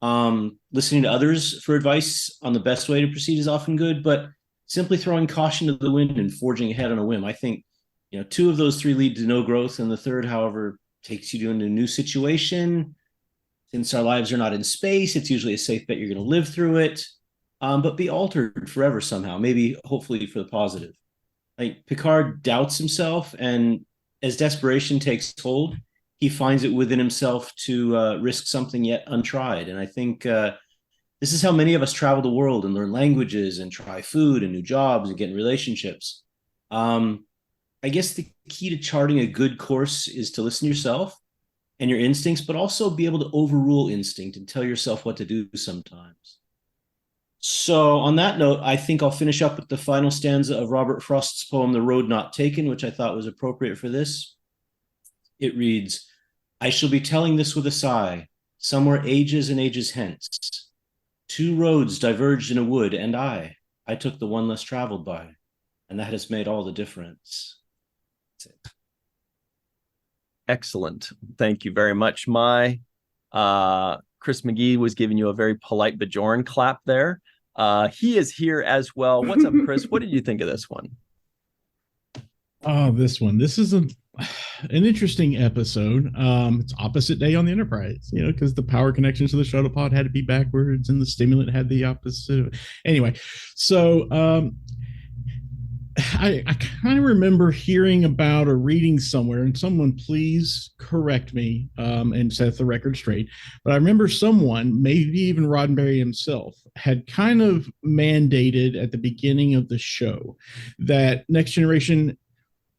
Listening to others for advice on the best way to proceed is often good, but simply throwing caution to the wind and forging ahead on a whim, I think, 2 of those 3 lead to no growth, and the third, however, takes you to a new situation. Since our lives are not in space, it's usually a safe bet you're going to live through it, but be altered forever somehow, maybe hopefully for the positive. Like, Picard doubts himself, and as desperation takes hold, he finds it within himself to risk something yet untried. And I think this is how many of us travel the world and learn languages and try food and new jobs and get in relationships. I guess the key to charting a good course is to listen to yourself and your instincts, but also be able to overrule instinct and tell yourself what to do sometimes. So on that note, I think I'll finish up with the final stanza of Robert Frost's poem, The Road Not Taken, which I thought was appropriate for this. It reads, I shall be telling this with a sigh, somewhere ages and ages hence. 2 roads diverged in a wood, and I took the one less traveled by, and that has made all the difference. That's it. Excellent. Thank you very much, Chris McGee was giving you a very polite Bajoran clap there. He is here as well. What's up, Chris? What did you think of this one? Oh, this one. This is an interesting episode. It's opposite day on the Enterprise, because the power connections to the shuttle pod had to be backwards and the stimulant had the opposite. Anyway, so I kind of remember hearing about or reading somewhere, and someone please correct me and set the record straight, but I remember someone, maybe even Roddenberry himself, had kind of mandated at the beginning of the show that Next Generation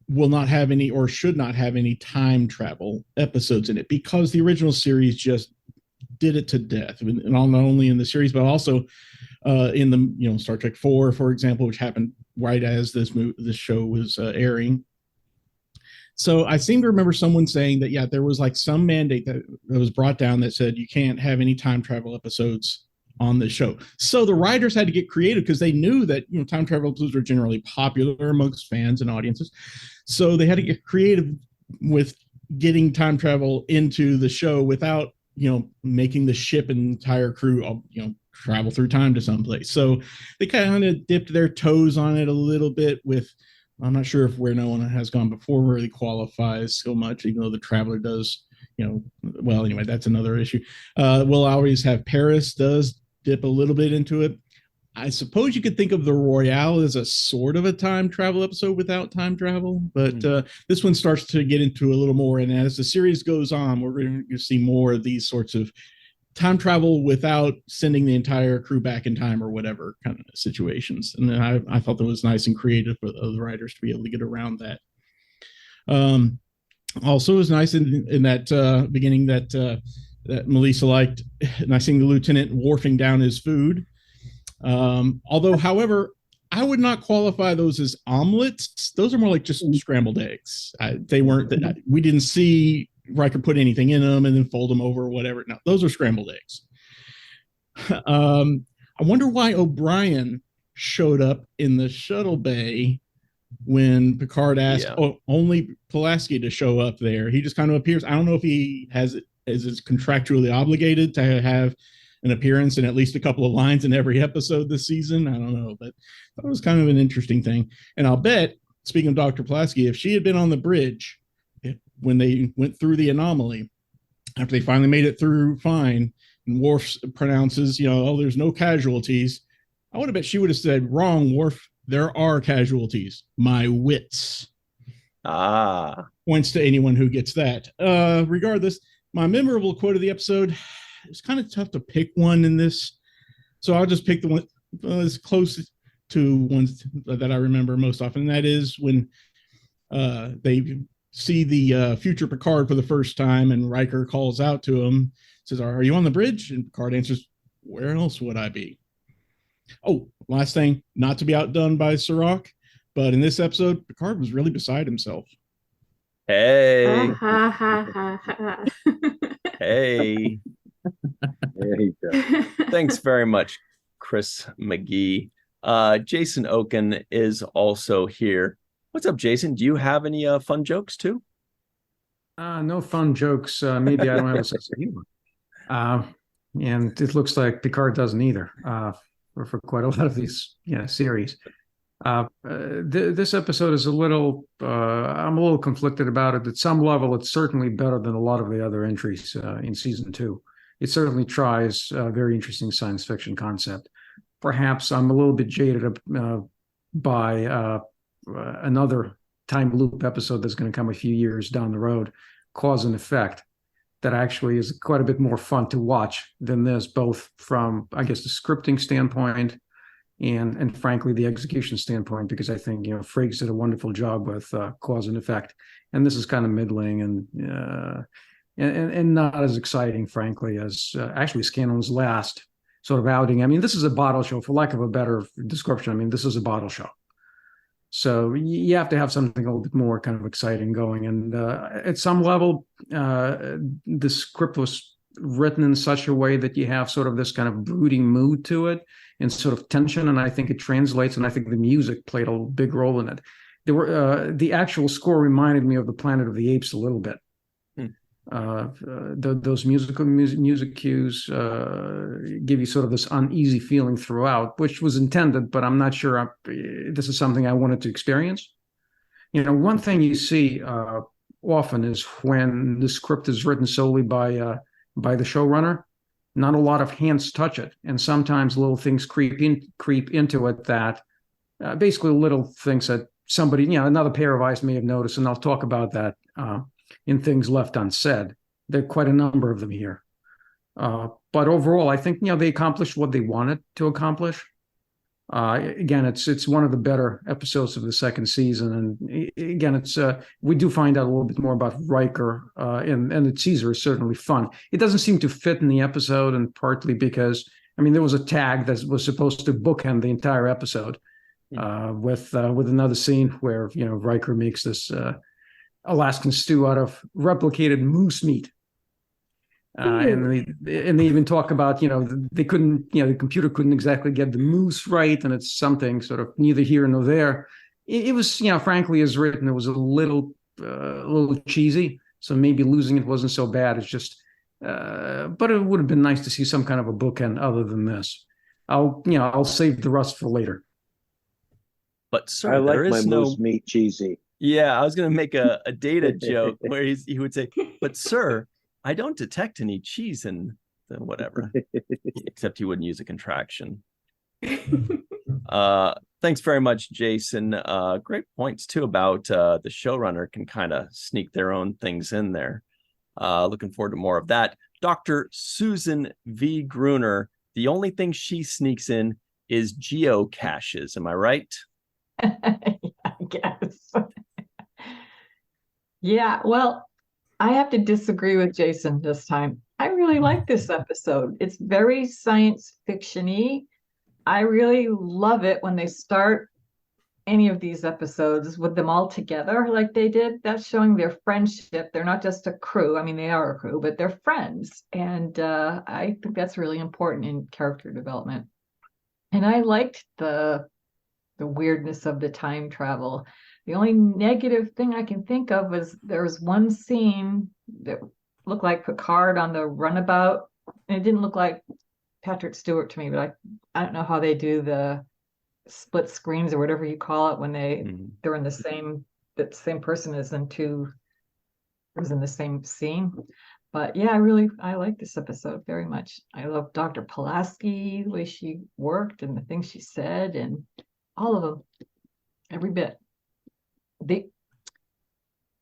will not have any, or should not have any, time travel episodes in it, because the original series just did it to death, and not only in the series but also in the Star Trek 4, for example, which happened right as this show was airing. So I seem to remember someone saying that, yeah, there was like some mandate that was brought down that said you can't have any time travel episodes on the show. So the writers had to get creative, because they knew that time travel episodes are generally popular amongst fans and audiences. So they had to get creative with getting time travel into the show without making the ship and entire crew travel through time to someplace. So they kind of dipped their toes on it a little bit with, I'm not sure if Where No One Has Gone Before really qualifies so much, even though the Traveler does, well, anyway, that's another issue. We'll Always Have Paris does dip a little bit into it. I suppose you could think of the Royale as a sort of a time travel episode without time travel, but this one starts to get into a little more. And as the series goes on, we're going to see more of these sorts of time travel without sending the entire crew back in time or whatever kind of situations. And I thought that was nice and creative for the writers to be able to get around that. Also, it was nice in that beginning that Melissa liked, and I seen the lieutenant warfing down his food. Although, however, I would not qualify those as omelets. Those are more like just scrambled eggs. They weren't. We didn't see Riker put anything in them and then fold them over or whatever. No, those are scrambled eggs. I wonder why O'Brien showed up in the shuttle bay when Picard asked only Pulaski to show up there. He just kind of appears. I don't know if he is contractually obligated to have an appearance and at least a couple of lines in every episode this season. I don't know, but that was kind of an interesting thing. And I'll bet, speaking of Dr. Pulaski, if she had been on the bridge when they went through the anomaly, after they finally made it through fine, and Worf pronounces, there's no casualties, I would have bet she would have said, wrong, Worf, there are casualties. My wits. Ah, Points to anyone who gets that. Regardless, my memorable quote of the episode, it's kind of tough to pick one in this. So I'll just pick the one as close to ones that I remember most often. And that is when they see the future Picard for the first time, and Riker calls out to him, says, "Are you on the bridge?" And Picard answers, "Where else would I be?" Oh, last thing, not to be outdone by Cirroc, but in this episode, Picard was really beside himself. hey, Ha ha ha ha. hey. There you go. Thanks very much, Chris McGee. Jason Okun is also here. What's up, Jason? Do you have any fun jokes too? No fun jokes. Maybe I don't have a sense of humor. And it looks like Picard doesn't either for quite a lot of these series. This episode is a little, I'm a little conflicted about it. At some level, it's certainly better than a lot of the other entries in season 2. It certainly tries a very interesting science fiction concept. Perhaps I'm a little bit jaded by another time loop episode that's going to come a few years down the road, Cause and Effect, that actually is quite a bit more fun to watch than this, both from, I guess, the scripting standpoint and frankly, the execution standpoint, because I think, Frakes did a wonderful job with Cause and Effect. And this is kind of middling and not as exciting, frankly, as actually Scanlon's last sort of outing. I mean, this is a bottle show, for lack of a better description. I mean, this is a bottle show. So you have to have something a little bit more kind of exciting going. And at some level, the script was written in such a way that you have sort of this kind of brooding mood to it and sort of tension. And I think it translates. And I think the music played a big role in it. There were the actual score reminded me of the Planet of the Apes a little bit. Those music cues give you sort of this uneasy feeling throughout, which was intended, but I'm not sure this is something I wanted to experience. One thing you see often is when the script is written solely by the showrunner, not a lot of hands touch it, and sometimes little things creep into it that basically little things that somebody, another pair of eyes may have noticed, and I'll talk about that in things left unsaid. There are quite a number of them here. But overall, I think, they accomplished what they wanted to accomplish. Again, it's one of the better episodes of the second season. And again, we do find out a little bit more about Riker, and the teaser is certainly fun. It doesn't seem to fit in the episode, and partly because, there was a tag that was supposed to bookend the entire episode with another scene where, Riker makes this Alaskan stew out of replicated moose meat. And they even talk about, they couldn't, the computer couldn't exactly get the moose right. And it's something sort of neither here nor there. It was, frankly, as written, it was a little cheesy. So maybe losing it wasn't so bad. It's just, but it would have been nice to see some kind of a bookend other than this. I'll save the rest for later. But sir, I like there my is moose meat cheesy. Yeah, I was going to make a data joke where he would say, "But sir, I don't detect any cheese in the whatever," except he wouldn't use a contraction. Thanks very much, Jason. Great points too about the showrunner can kind of sneak their own things in there. Looking forward to more of that. Dr. Susan V. Gruner, the only thing she sneaks in is geocaches. Am I right? I guess. Yeah, well, I have to disagree with Jason this time. I really like this episode. It's very science fiction-y. I really love it when they start any of these episodes with them all together like they did. That's showing their friendship. They're not just a crew. They are a crew, but they're friends. And I think that's really important in character development. And I liked the weirdness of the time travel. The only negative thing I can think of was there was one scene that looked like Picard on the runabout. And it didn't look like Patrick Stewart to me, but I don't know how they do the split screens or whatever you call it when they're in the same person is in the same scene. But yeah, I like this episode very much. I love Dr. Pulaski, the way she worked and the things she said, and All of them, every bit.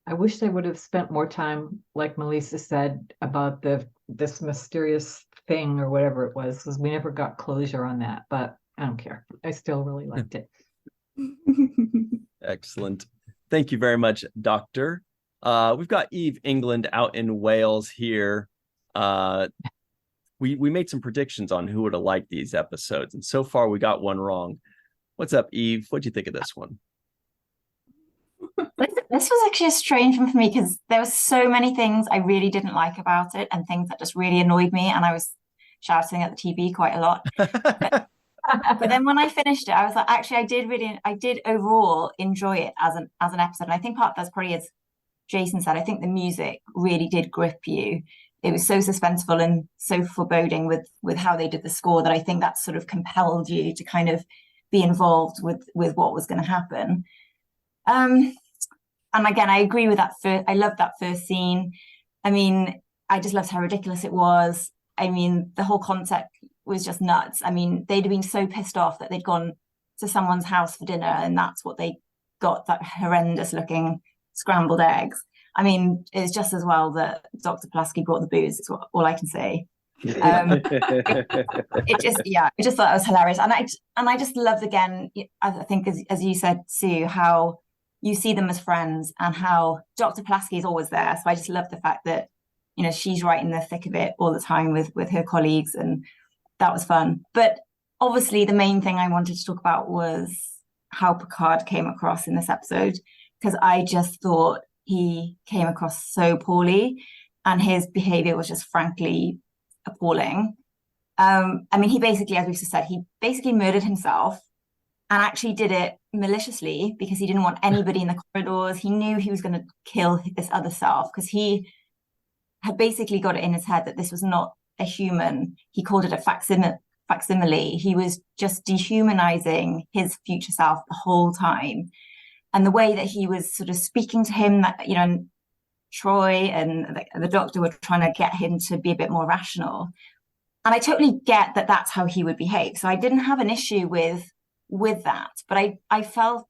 I wish they would have spent more time, like Melissa said, about this mysterious thing or whatever it was, because we never got closure on that. But I don't care. I still really liked it. Excellent. Thank you very much, Doctor. We've got Eve England out in Wales here. We made some predictions on who would have liked these episodes, and so far we got one wrong. What's up, Eve? What'd you think of this one? This was actually a strange one for me because there were so many things I really didn't like about it and things that just really annoyed me, and I was shouting at the TV quite a lot. But then when I finished it, I was like, actually, I did overall enjoy it as an episode. And I think part of that's probably, as Jason said, I think the music really did grip you. It was so suspenseful and so foreboding with how they did the score that I think that sort of compelled you to kind of be involved with what was going to happen. And again, I agree with that. I loved that first scene. I mean, I just loved how ridiculous it was. I mean, the whole concept was just nuts. I mean, they'd have been so pissed off that they'd gone to someone's house for dinner and that's what they got, that horrendous looking scrambled eggs. I mean, it's just as well that Dr. Pulaski brought the booze. It's all I can say. I just thought it was hilarious. And I just loved, again, I think as you said, Sue, how you see them as friends and how Dr. Pulaski is always there. So I just love the fact that, you know, she's right in the thick of it all the time with her colleagues, and that was fun. But obviously the main thing I wanted to talk about was how Picard came across in this episode, because I just thought he came across so poorly and his behavior was just frankly appalling. I mean, he basically, as we've just said, he basically murdered himself and actually did it maliciously because he didn't want anybody in the corridors. He knew he was going to kill this other self because he had basically got it in his head that this was not a human. He called it a facsimile. He was just dehumanizing his future self the whole time. And the way that he was sort of speaking to him, that, you know, Troy and the doctor were trying to get him to be a bit more rational. And I totally get that that's how he would behave. So I didn't have an issue with that, but I felt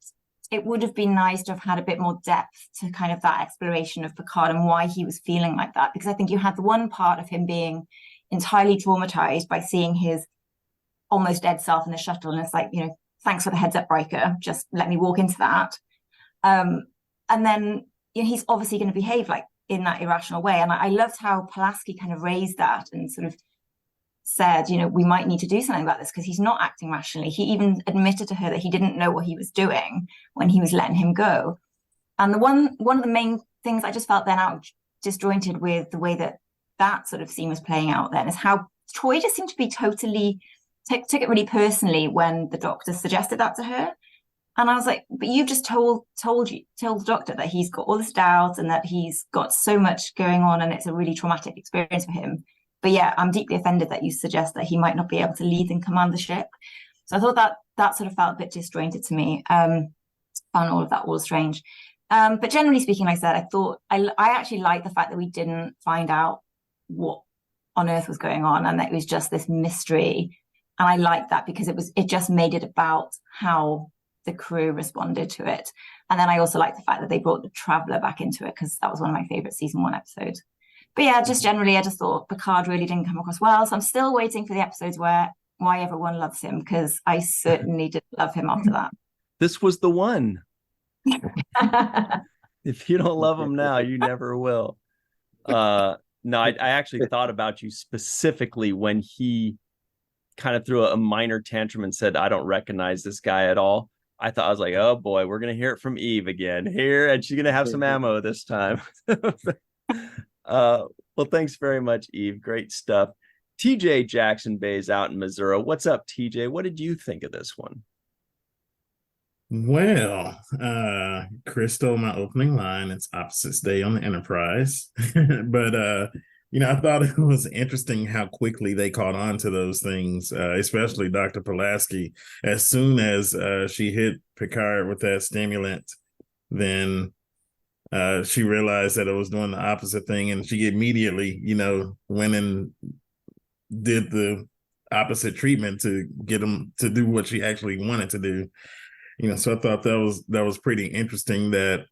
it would have been nice to have had a bit more depth to kind of that exploration of Picard and why he was feeling like that, because I think you had the one part of him being entirely traumatized by seeing his almost dead self in the shuttle, and it's like, you know, thanks for the heads up, Riker, just let me walk into that. And then, you know, he's obviously going to behave like in that irrational way, and I loved how Pulaski kind of raised that and sort of said, you know, we might need to do something about this because he's not acting rationally. He even admitted to her that he didn't know what he was doing when he was letting him go. And the one of the main things I just felt then out disjointed with the way that sort of scene was playing out then is how Troy just seemed to be totally took it really personally when the doctor suggested that to her. And I was like, but you've just told the doctor that he's got all this doubt and that he's got so much going on and it's a really traumatic experience for him. But yeah, I'm deeply offended that you suggest that he might not be able to lead and command the ship. So I thought that sort of felt a bit disjointed to me. Found all of that all strange. But generally speaking, like I said, I thought I actually liked the fact that we didn't find out what on earth was going on and that it was just this mystery. And I liked that because it just made it about how the crew responded to it. And then I also liked the fact that they brought the Traveler back into it because that was one of my favorite season 1 episodes. But yeah, just generally, I just thought Picard really didn't come across well. So I'm still waiting for the episodes why everyone loves him, because I certainly didn't love him after that. This was the one. If you don't love him now, you never will. No, I actually thought about you specifically when he kind of threw a minor tantrum and said, I don't recognize this guy at all. I was like, oh boy, we're going to hear it from Eve again here, and she's going to have some ammo this time. Well, thanks very much, Eve. Great stuff. TJ Jackson-Bey's out in Missouri. What's up, TJ? What did you think of this one? Well, Chris stole my opening line. It's opposites day on the Enterprise. But I thought it was interesting how quickly they caught on to those things, especially Dr. Pulaski. As soon as she hit Picard with that stimulant, then she realized that it was doing the opposite thing, and she immediately, went and did the opposite treatment to get him to do what she actually wanted to do. So I thought that was pretty interesting, that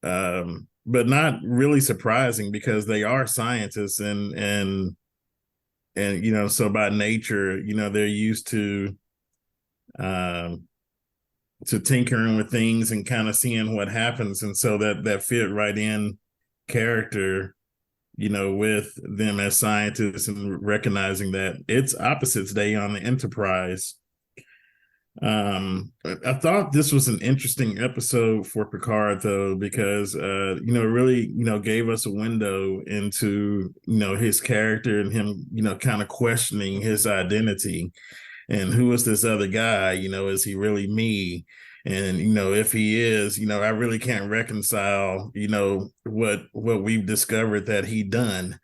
but not really surprising, because they are scientists, and so by nature, they're used to tinkering with things and kind of seeing what happens, and so that fit right in character, with them as scientists, and recognizing that it's opposites day on the Enterprise. I thought this was an interesting episode for Picard, though, because it really gave us a window into his character, and him kind of questioning his identity, and who is this other guy, is he really me? And if he is, I really can't reconcile what we've discovered that he done,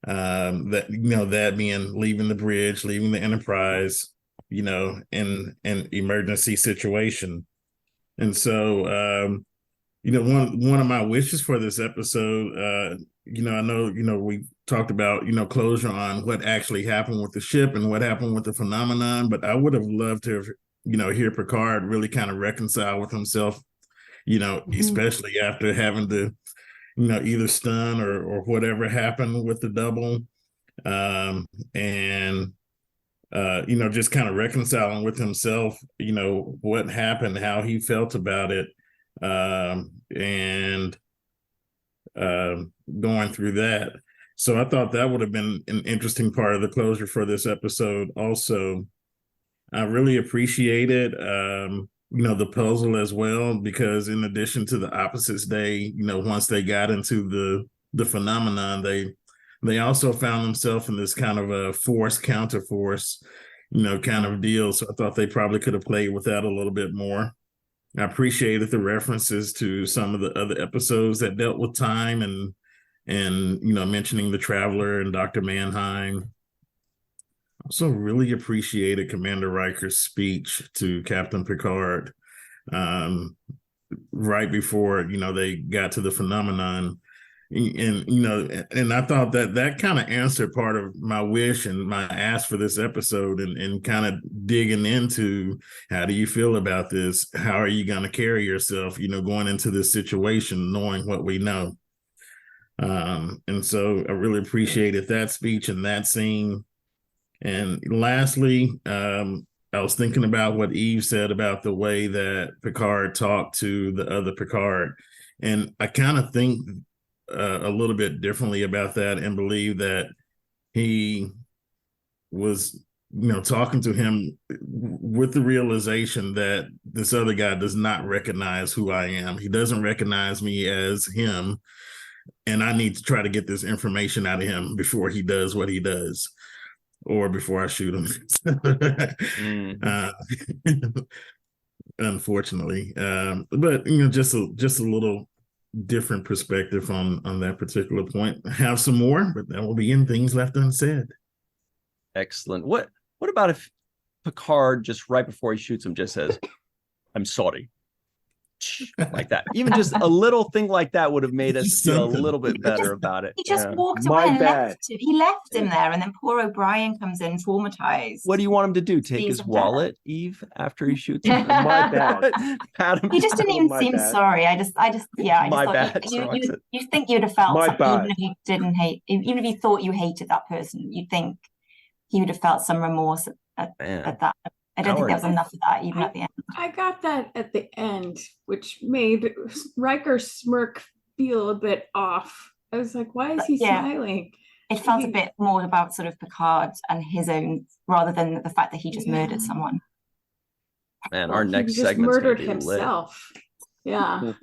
that that being leaving the bridge, leaving the Enterprise, in an emergency situation. And so one of my wishes for this episode, I know we talked about closure on what actually happened with the ship and what happened with the phenomenon, but I would have loved to have hear Picard really kind of reconcile with himself, especially after having to either stun or whatever happened with the double, and just kind of reconciling with himself, what happened, how he felt about it, and going through that. So I thought that would have been an interesting part of the closure for this episode. Also, I really appreciated, the puzzle as well, because in addition to the opposites day, once they got into the phenomenon, they also found themselves in this kind of a force counterforce, kind of deal. So I thought they probably could have played with that a little bit more. I appreciated the references to some of the other episodes that dealt with time, and mentioning the Traveler and Dr. Mannheim. Also really appreciated Commander Riker's speech to Captain Picard right before they got to the phenomenon, and I thought that kind of answered part of my wish and my ask for this episode, and kind of digging into, how do you feel about this? How are you going to carry yourself going into this situation, knowing what we know? And so I really appreciated that speech and that scene. And lastly, I was thinking about what Eve said about the way that Picard talked to the other Picard. And I kind of think a little bit differently about that, and believe that he was, talking to him with the realization that this other guy does not recognize who I am. He doesn't recognize me as him. And I need to try to get this information out of him before he does what he does, or before I shoot him. Unfortunately, but just a little different perspective on that particular point. Have some more, but that will be in Things Left Unsaid. Excellent. What about if Picard, just right before he shoots him, just says, "I'm sorry," like that? Even just a little thing like that would have made us feel a little bit better about it. He just walked away and left him. He left him there, and then poor O'Brien comes in traumatized. What do you want him to do? Take his wallet, Eve, after he shoots him? My bad. Pat him. He just didn't even seem sorry. I just My thought bad. you think you'd have felt My something, bad. even if you didn't hate, even if you thought you hated that person, you'd think he would have felt some remorse at that. I don't think there was enough of that even at the end. I got that at the end, which made Riker's smirk feel a bit off. I was like, why is he smiling? It felt a bit more about sort of Picard and his own, rather than the fact that he just murdered someone. Man, our next he just segment murdered himself. Lit. Yeah.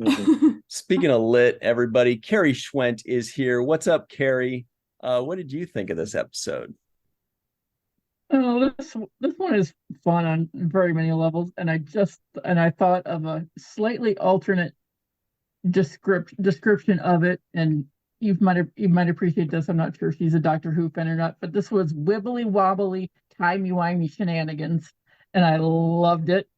Speaking of lit, everybody, Carrie Schwent is here. What's up, Carrie? What did you think of this episode? Oh, this one is fun on very many levels, and I thought of a slightly alternate description of it, and you might appreciate this. I'm not sure if she's a Doctor Who fan or not, but this was wibbly wobbly, timey-wimey shenanigans, and I loved it.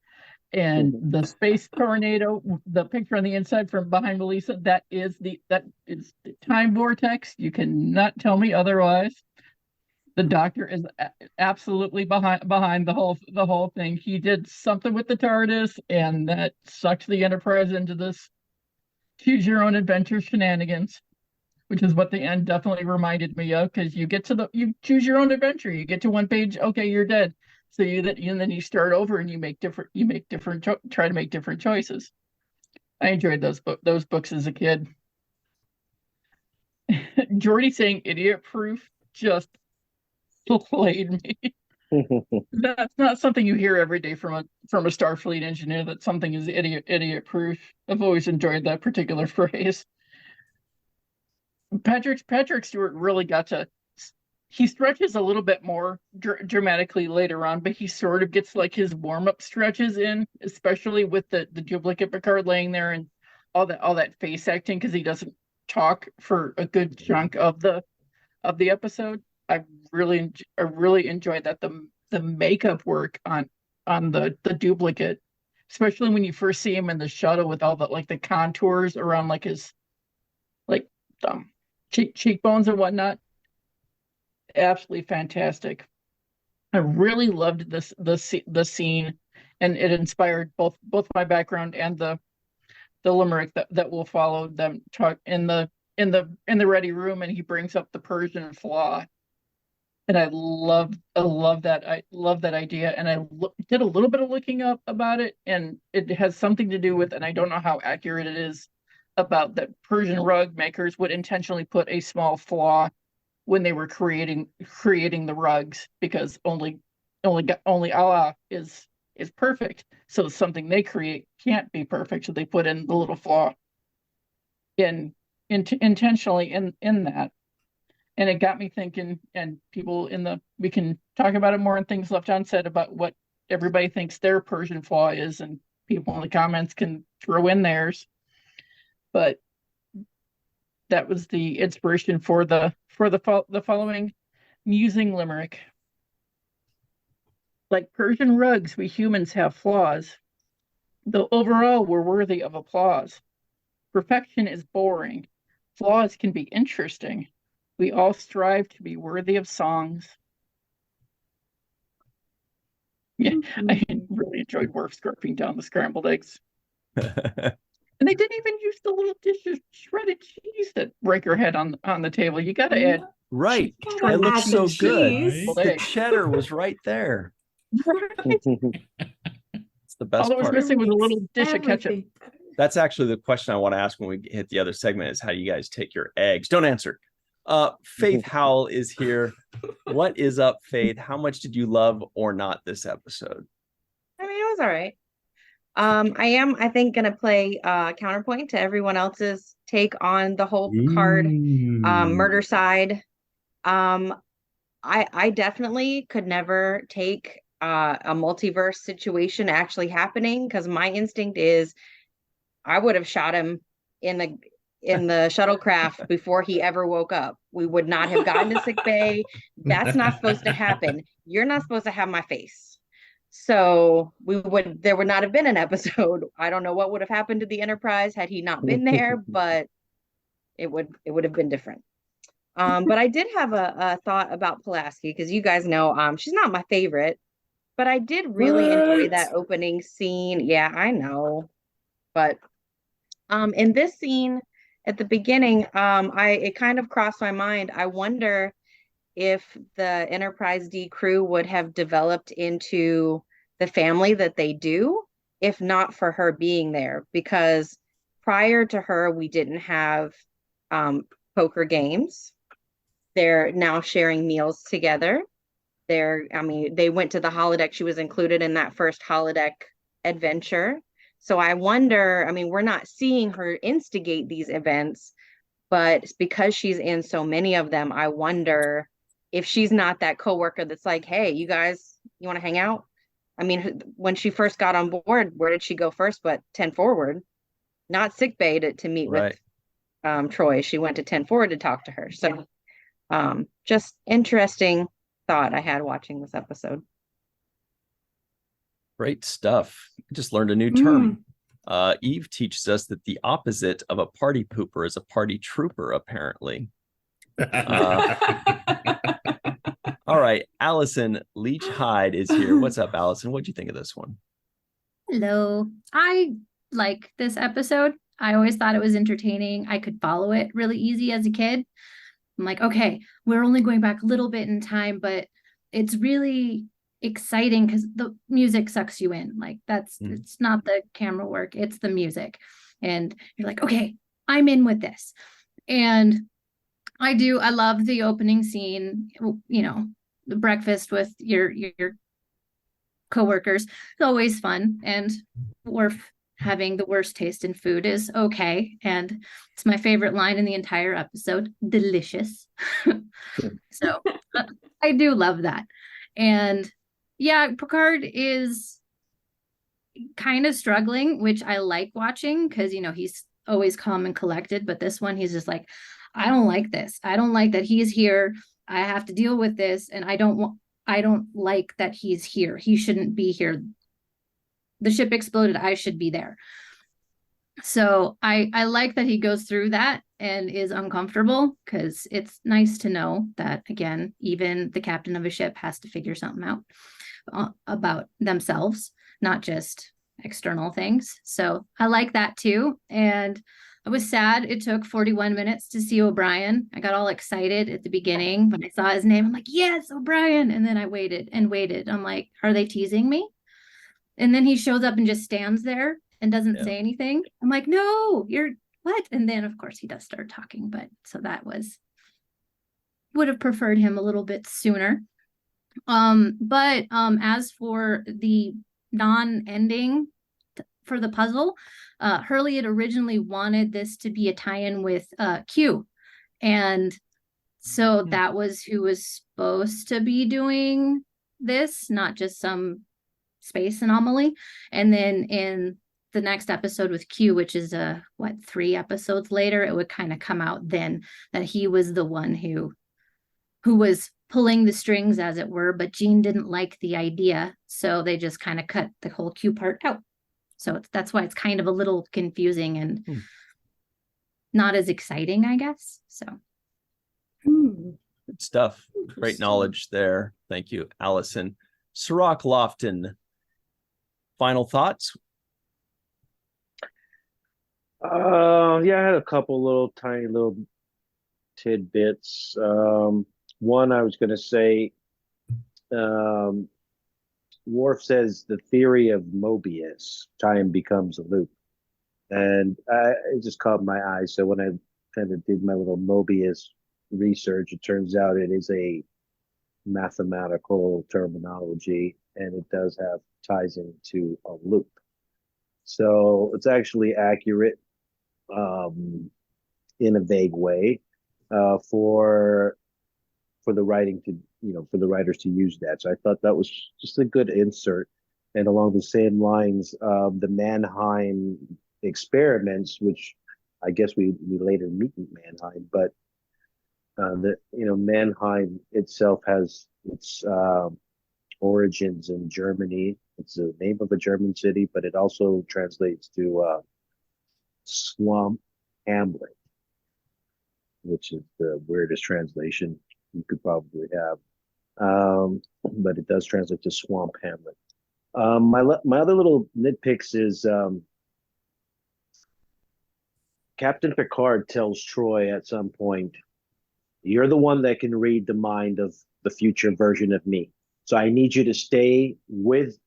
And the space tornado, the picture on the inside from behind Melissa, that is the time vortex. You cannot tell me otherwise. The doctor is absolutely behind the whole thing. He did something with the TARDIS, and that sucked the Enterprise into this choose your own adventure shenanigans, which is what the end definitely reminded me of. Because you choose your own adventure. You get to one page, okay, you're dead. So and then you start over and try to make different choices. I enjoyed those books as a kid. Jordy saying idiot proof just played me. That's not something you hear every day from a Starfleet engineer, that something is idiot proof. I've always enjoyed that particular phrase. Patrick Stewart really he stretches a little bit more dramatically later on, but he sort of gets like his warm-up stretches in, especially with the duplicate Picard laying there and all that face acting, because he doesn't talk for a good chunk of the episode. I really enjoyed that. The makeup work on the duplicate, especially when you first see him in the shuttle with all the contours around his cheekbones and whatnot. Absolutely fantastic. I really loved the scene, and it inspired both my background and the limerick that will follow them talk in the ready room, and he brings up the Persian flaw. And I love that. I love that idea. And I did a little bit of looking up about it, and it has something to do with, and I don't know how accurate it is, about that Persian rug makers would intentionally put a small flaw when they were creating the rugs, because only Allah is perfect. So something they create can't be perfect. So they put in the little flaw intentionally in that. And it got me thinking, and we can talk about it more in Things Left Unsaid about what everybody thinks their Persian flaw is, and people in the comments can throw in theirs. But that was the inspiration for the following musing limerick. Like Persian rugs, we humans have flaws, though overall we're worthy of applause. Perfection is boring. Flaws can be interesting. We all strive to be worthy of songs. Yeah, I really enjoyed Worf scarfing down the scrambled eggs. And they didn't even use the little dish of shredded cheese that Riker had on the table. You got to add. Right. It looks so good. The cheddar was right there. It's the best All it was part. missing was a little dish of ketchup. That's actually the question I want to ask when we hit the other segment, is how do you guys take your eggs? Don't answer. Faith Howell is here. What is up, Faith? How much did you love or not this episode? I mean, it was all right. I am, I think, going to play counterpoint to everyone else's take on the whole Picard murder side. I definitely could never take a multiverse situation actually happening, because my instinct is I would have shot him in the shuttlecraft before he ever woke up. We would not have gotten to sick bay. That's not supposed to happen. You're not supposed to have my face. So there would not have been an episode. I don't know what would have happened to the Enterprise had he not been there, but it would have been different. But I did have a thought about Pulaski, because you guys know she's not my favorite, but I did really enjoy that opening scene. Yeah, I know. But in this scene at the beginning, it kind of crossed my mind. I wonder if the Enterprise D crew would have developed into the family that they do, if not for her being there. Because prior to her, we didn't have poker games. They're now sharing meals together. They went to the holodeck. She was included in that first holodeck adventure. So I wonder, we're not seeing her instigate these events, but because she's in so many of them, I wonder if she's not that coworker that's like, hey, you guys, you want to hang out? When she first got on board, where did she go first but 10 forward? Not sick bay to meet with Troy. She went to 10 forward to talk to her. So just interesting thought I had watching this episode. Great stuff. I just learned a new term. Eve teaches us that the opposite of a party pooper is a party trooper, apparently. All right, Allyson Leach-Heid is here. What's up, Allyson? What'd you think of this one? Hello. I like this episode. I always thought it was entertaining. I could follow it really easy as a kid. I'm like, okay, we're only going back a little bit in time, but it's really exciting because the music sucks you in. Like it's not the camera work, it's the music. And you're like, okay, I'm in with this. And I love the opening scene, the breakfast with your coworkers. It's always fun. And Worf having the worst taste in food is okay. And it's my favorite line in the entire episode. Delicious. So I do love that. And yeah, Picard is kind of struggling, which I like watching because, he's always calm and collected. But this one, he's just like, I don't like this. I don't like that he's here. I have to deal with this. And I don't like that he's here. He shouldn't be here. The ship exploded. I should be there. So I like that he goes through that and is uncomfortable because it's nice to know that, again, even the captain of a ship has to figure something out about themselves, not just external things. So I like that too. And I was sad it took 41 minutes to see O'Brien. I got all excited at the beginning when I saw his name. I'm like, yes, O'Brien. And then I waited and waited. I'm like, are they teasing me? And then he shows up and just stands there and doesn't say anything. I'm like, no, you're what? And then, of course, he does start talking. But so would have preferred him a little bit sooner. But as for the non-ending for the puzzle, Hurley had originally wanted this to be a tie-in with Q. And so that was who was supposed to be doing this, not just some space anomaly. And then in the next episode with Q, which is 3 episodes later, it would kind of come out then that he was the one who was pulling the strings, as it were, but Gene didn't like the idea. So they just kind of cut the whole Q part out. So that's why it's kind of a little confusing and not as exciting, I guess. So good stuff. Great knowledge there. Thank you, Allyson. Cirroc Lofton, final thoughts? Yeah, I had a couple tiny little tidbits. One, I was going to say, Worf says the theory of Mobius, time becomes a loop. And it just caught my eye. So when I kind of did my little Mobius research, it turns out it is a mathematical terminology, and it does have ties into a loop. So it's actually accurate in a vague way for the writing to, for the writers to use that. So I thought that was just a good insert. And along the same lines, the Mannheim experiments, which I guess we later meet in Mannheim, but Mannheim itself has its origins in Germany. It's the name of a German city, but it also translates to swamp hamlet, which is the weirdest translation you could probably have. But it does translate to swamp hamlet. My other little nitpicks is Captain Picard tells Troy at some point, you're the one that can read the mind of the future version of me. So I need you to stay with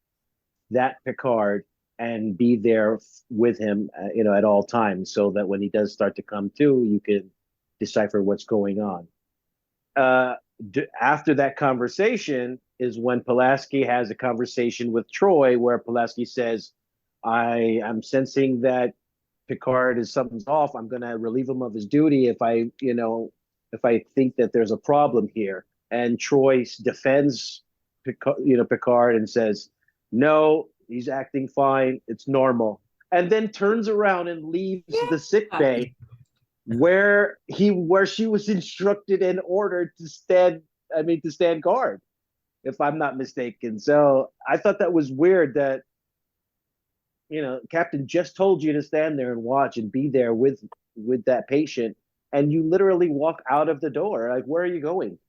that Picard and be there with him, at all times, so that when he does start to come to, you can decipher what's going on. After that conversation is when Pulaski has a conversation with Troy, where Pulaski says, I'm sensing that Picard is something's off. I'm going to relieve him of his duty if I think that there's a problem here. And Troy defends Picard and says, no, he's acting fine. It's normal. And then turns around and leaves the sick bay where she was instructed and ordered to stand guard, if I'm not mistaken. So I thought that was weird that, Captain just told you to stand there and watch and be there with that patient, and you literally walk out of the door. Like, where are you going?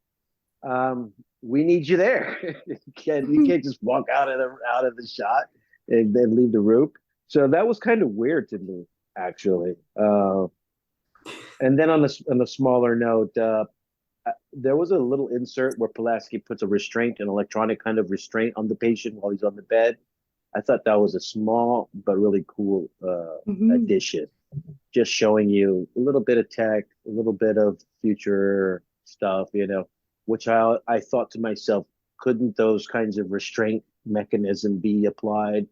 we need you there. You can't just walk out of the shot and then leave the room. So that was kind of weird to me, actually. And then on a smaller note, there was a little insert where Pulaski puts a restraint, an electronic kind of restraint on the patient while he's on the bed. I thought that was a small but really cool addition, just showing you a little bit of tech, a little bit of future stuff, which I thought to myself, couldn't those kinds of restraint mechanism be applied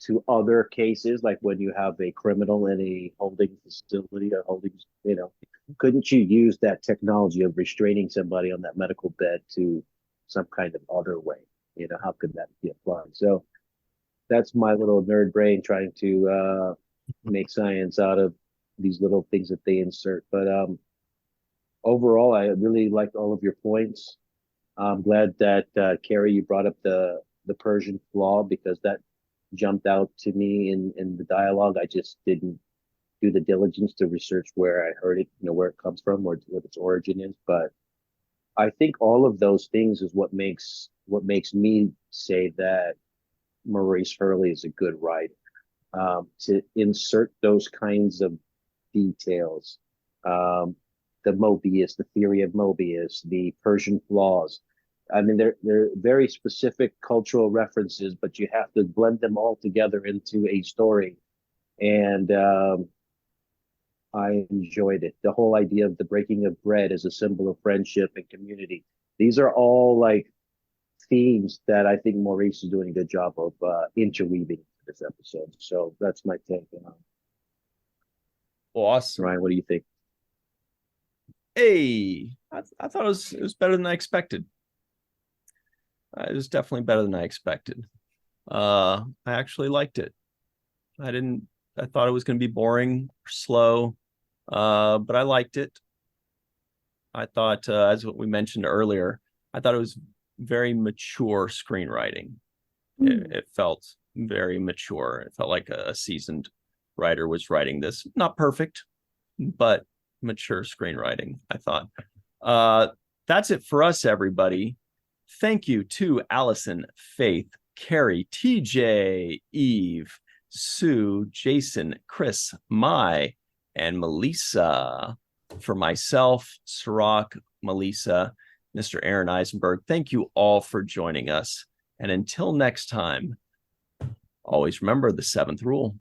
to other cases, like when you have a criminal in a holding facility or holding, couldn't you use that technology of restraining somebody on that medical bed to some kind of other way? How could that be applied? So that's my little nerd brain trying to make science out of these little things that they insert. But overall, I really liked all of your points. I'm glad that Carrie, you brought up the Persian flaw, because that jumped out to me in the dialogue. I just didn't do the diligence to research where I heard it, where it comes from, or what its origin is. But I think all of those things is what makes me say that Maurice Hurley is a good writer. To insert those kinds of details, the Mobius, the theory of Mobius, the Persian flaws. I mean, they're very specific cultural references, but you have to blend them all together into a story. And I enjoyed it. The whole idea of the breaking of bread as a symbol of friendship and community. These are all like themes that I think Maurice is doing a good job of interweaving this episode. So that's my take. Awesome. Ryan, what do you think? Hey, I thought it was better than I expected. It was definitely better than I expected. I actually liked it. I thought it was going to be boring, slow, but I liked it. I thought, as what we mentioned earlier, I thought it was very mature screenwriting. It felt very mature. It felt like a seasoned writer was writing this. Not perfect, but mature screenwriting, I thought. That's it for us, everybody. Thank you to Allyson, Faith, Carrie, TJ, Eve, Sue, Jason, Chris, Mai, and Melissa. For myself, Cirroc, Melissa, Mr. Aaron Eisenberg, thank you all for joining us. And until next time, always remember the seventh rule.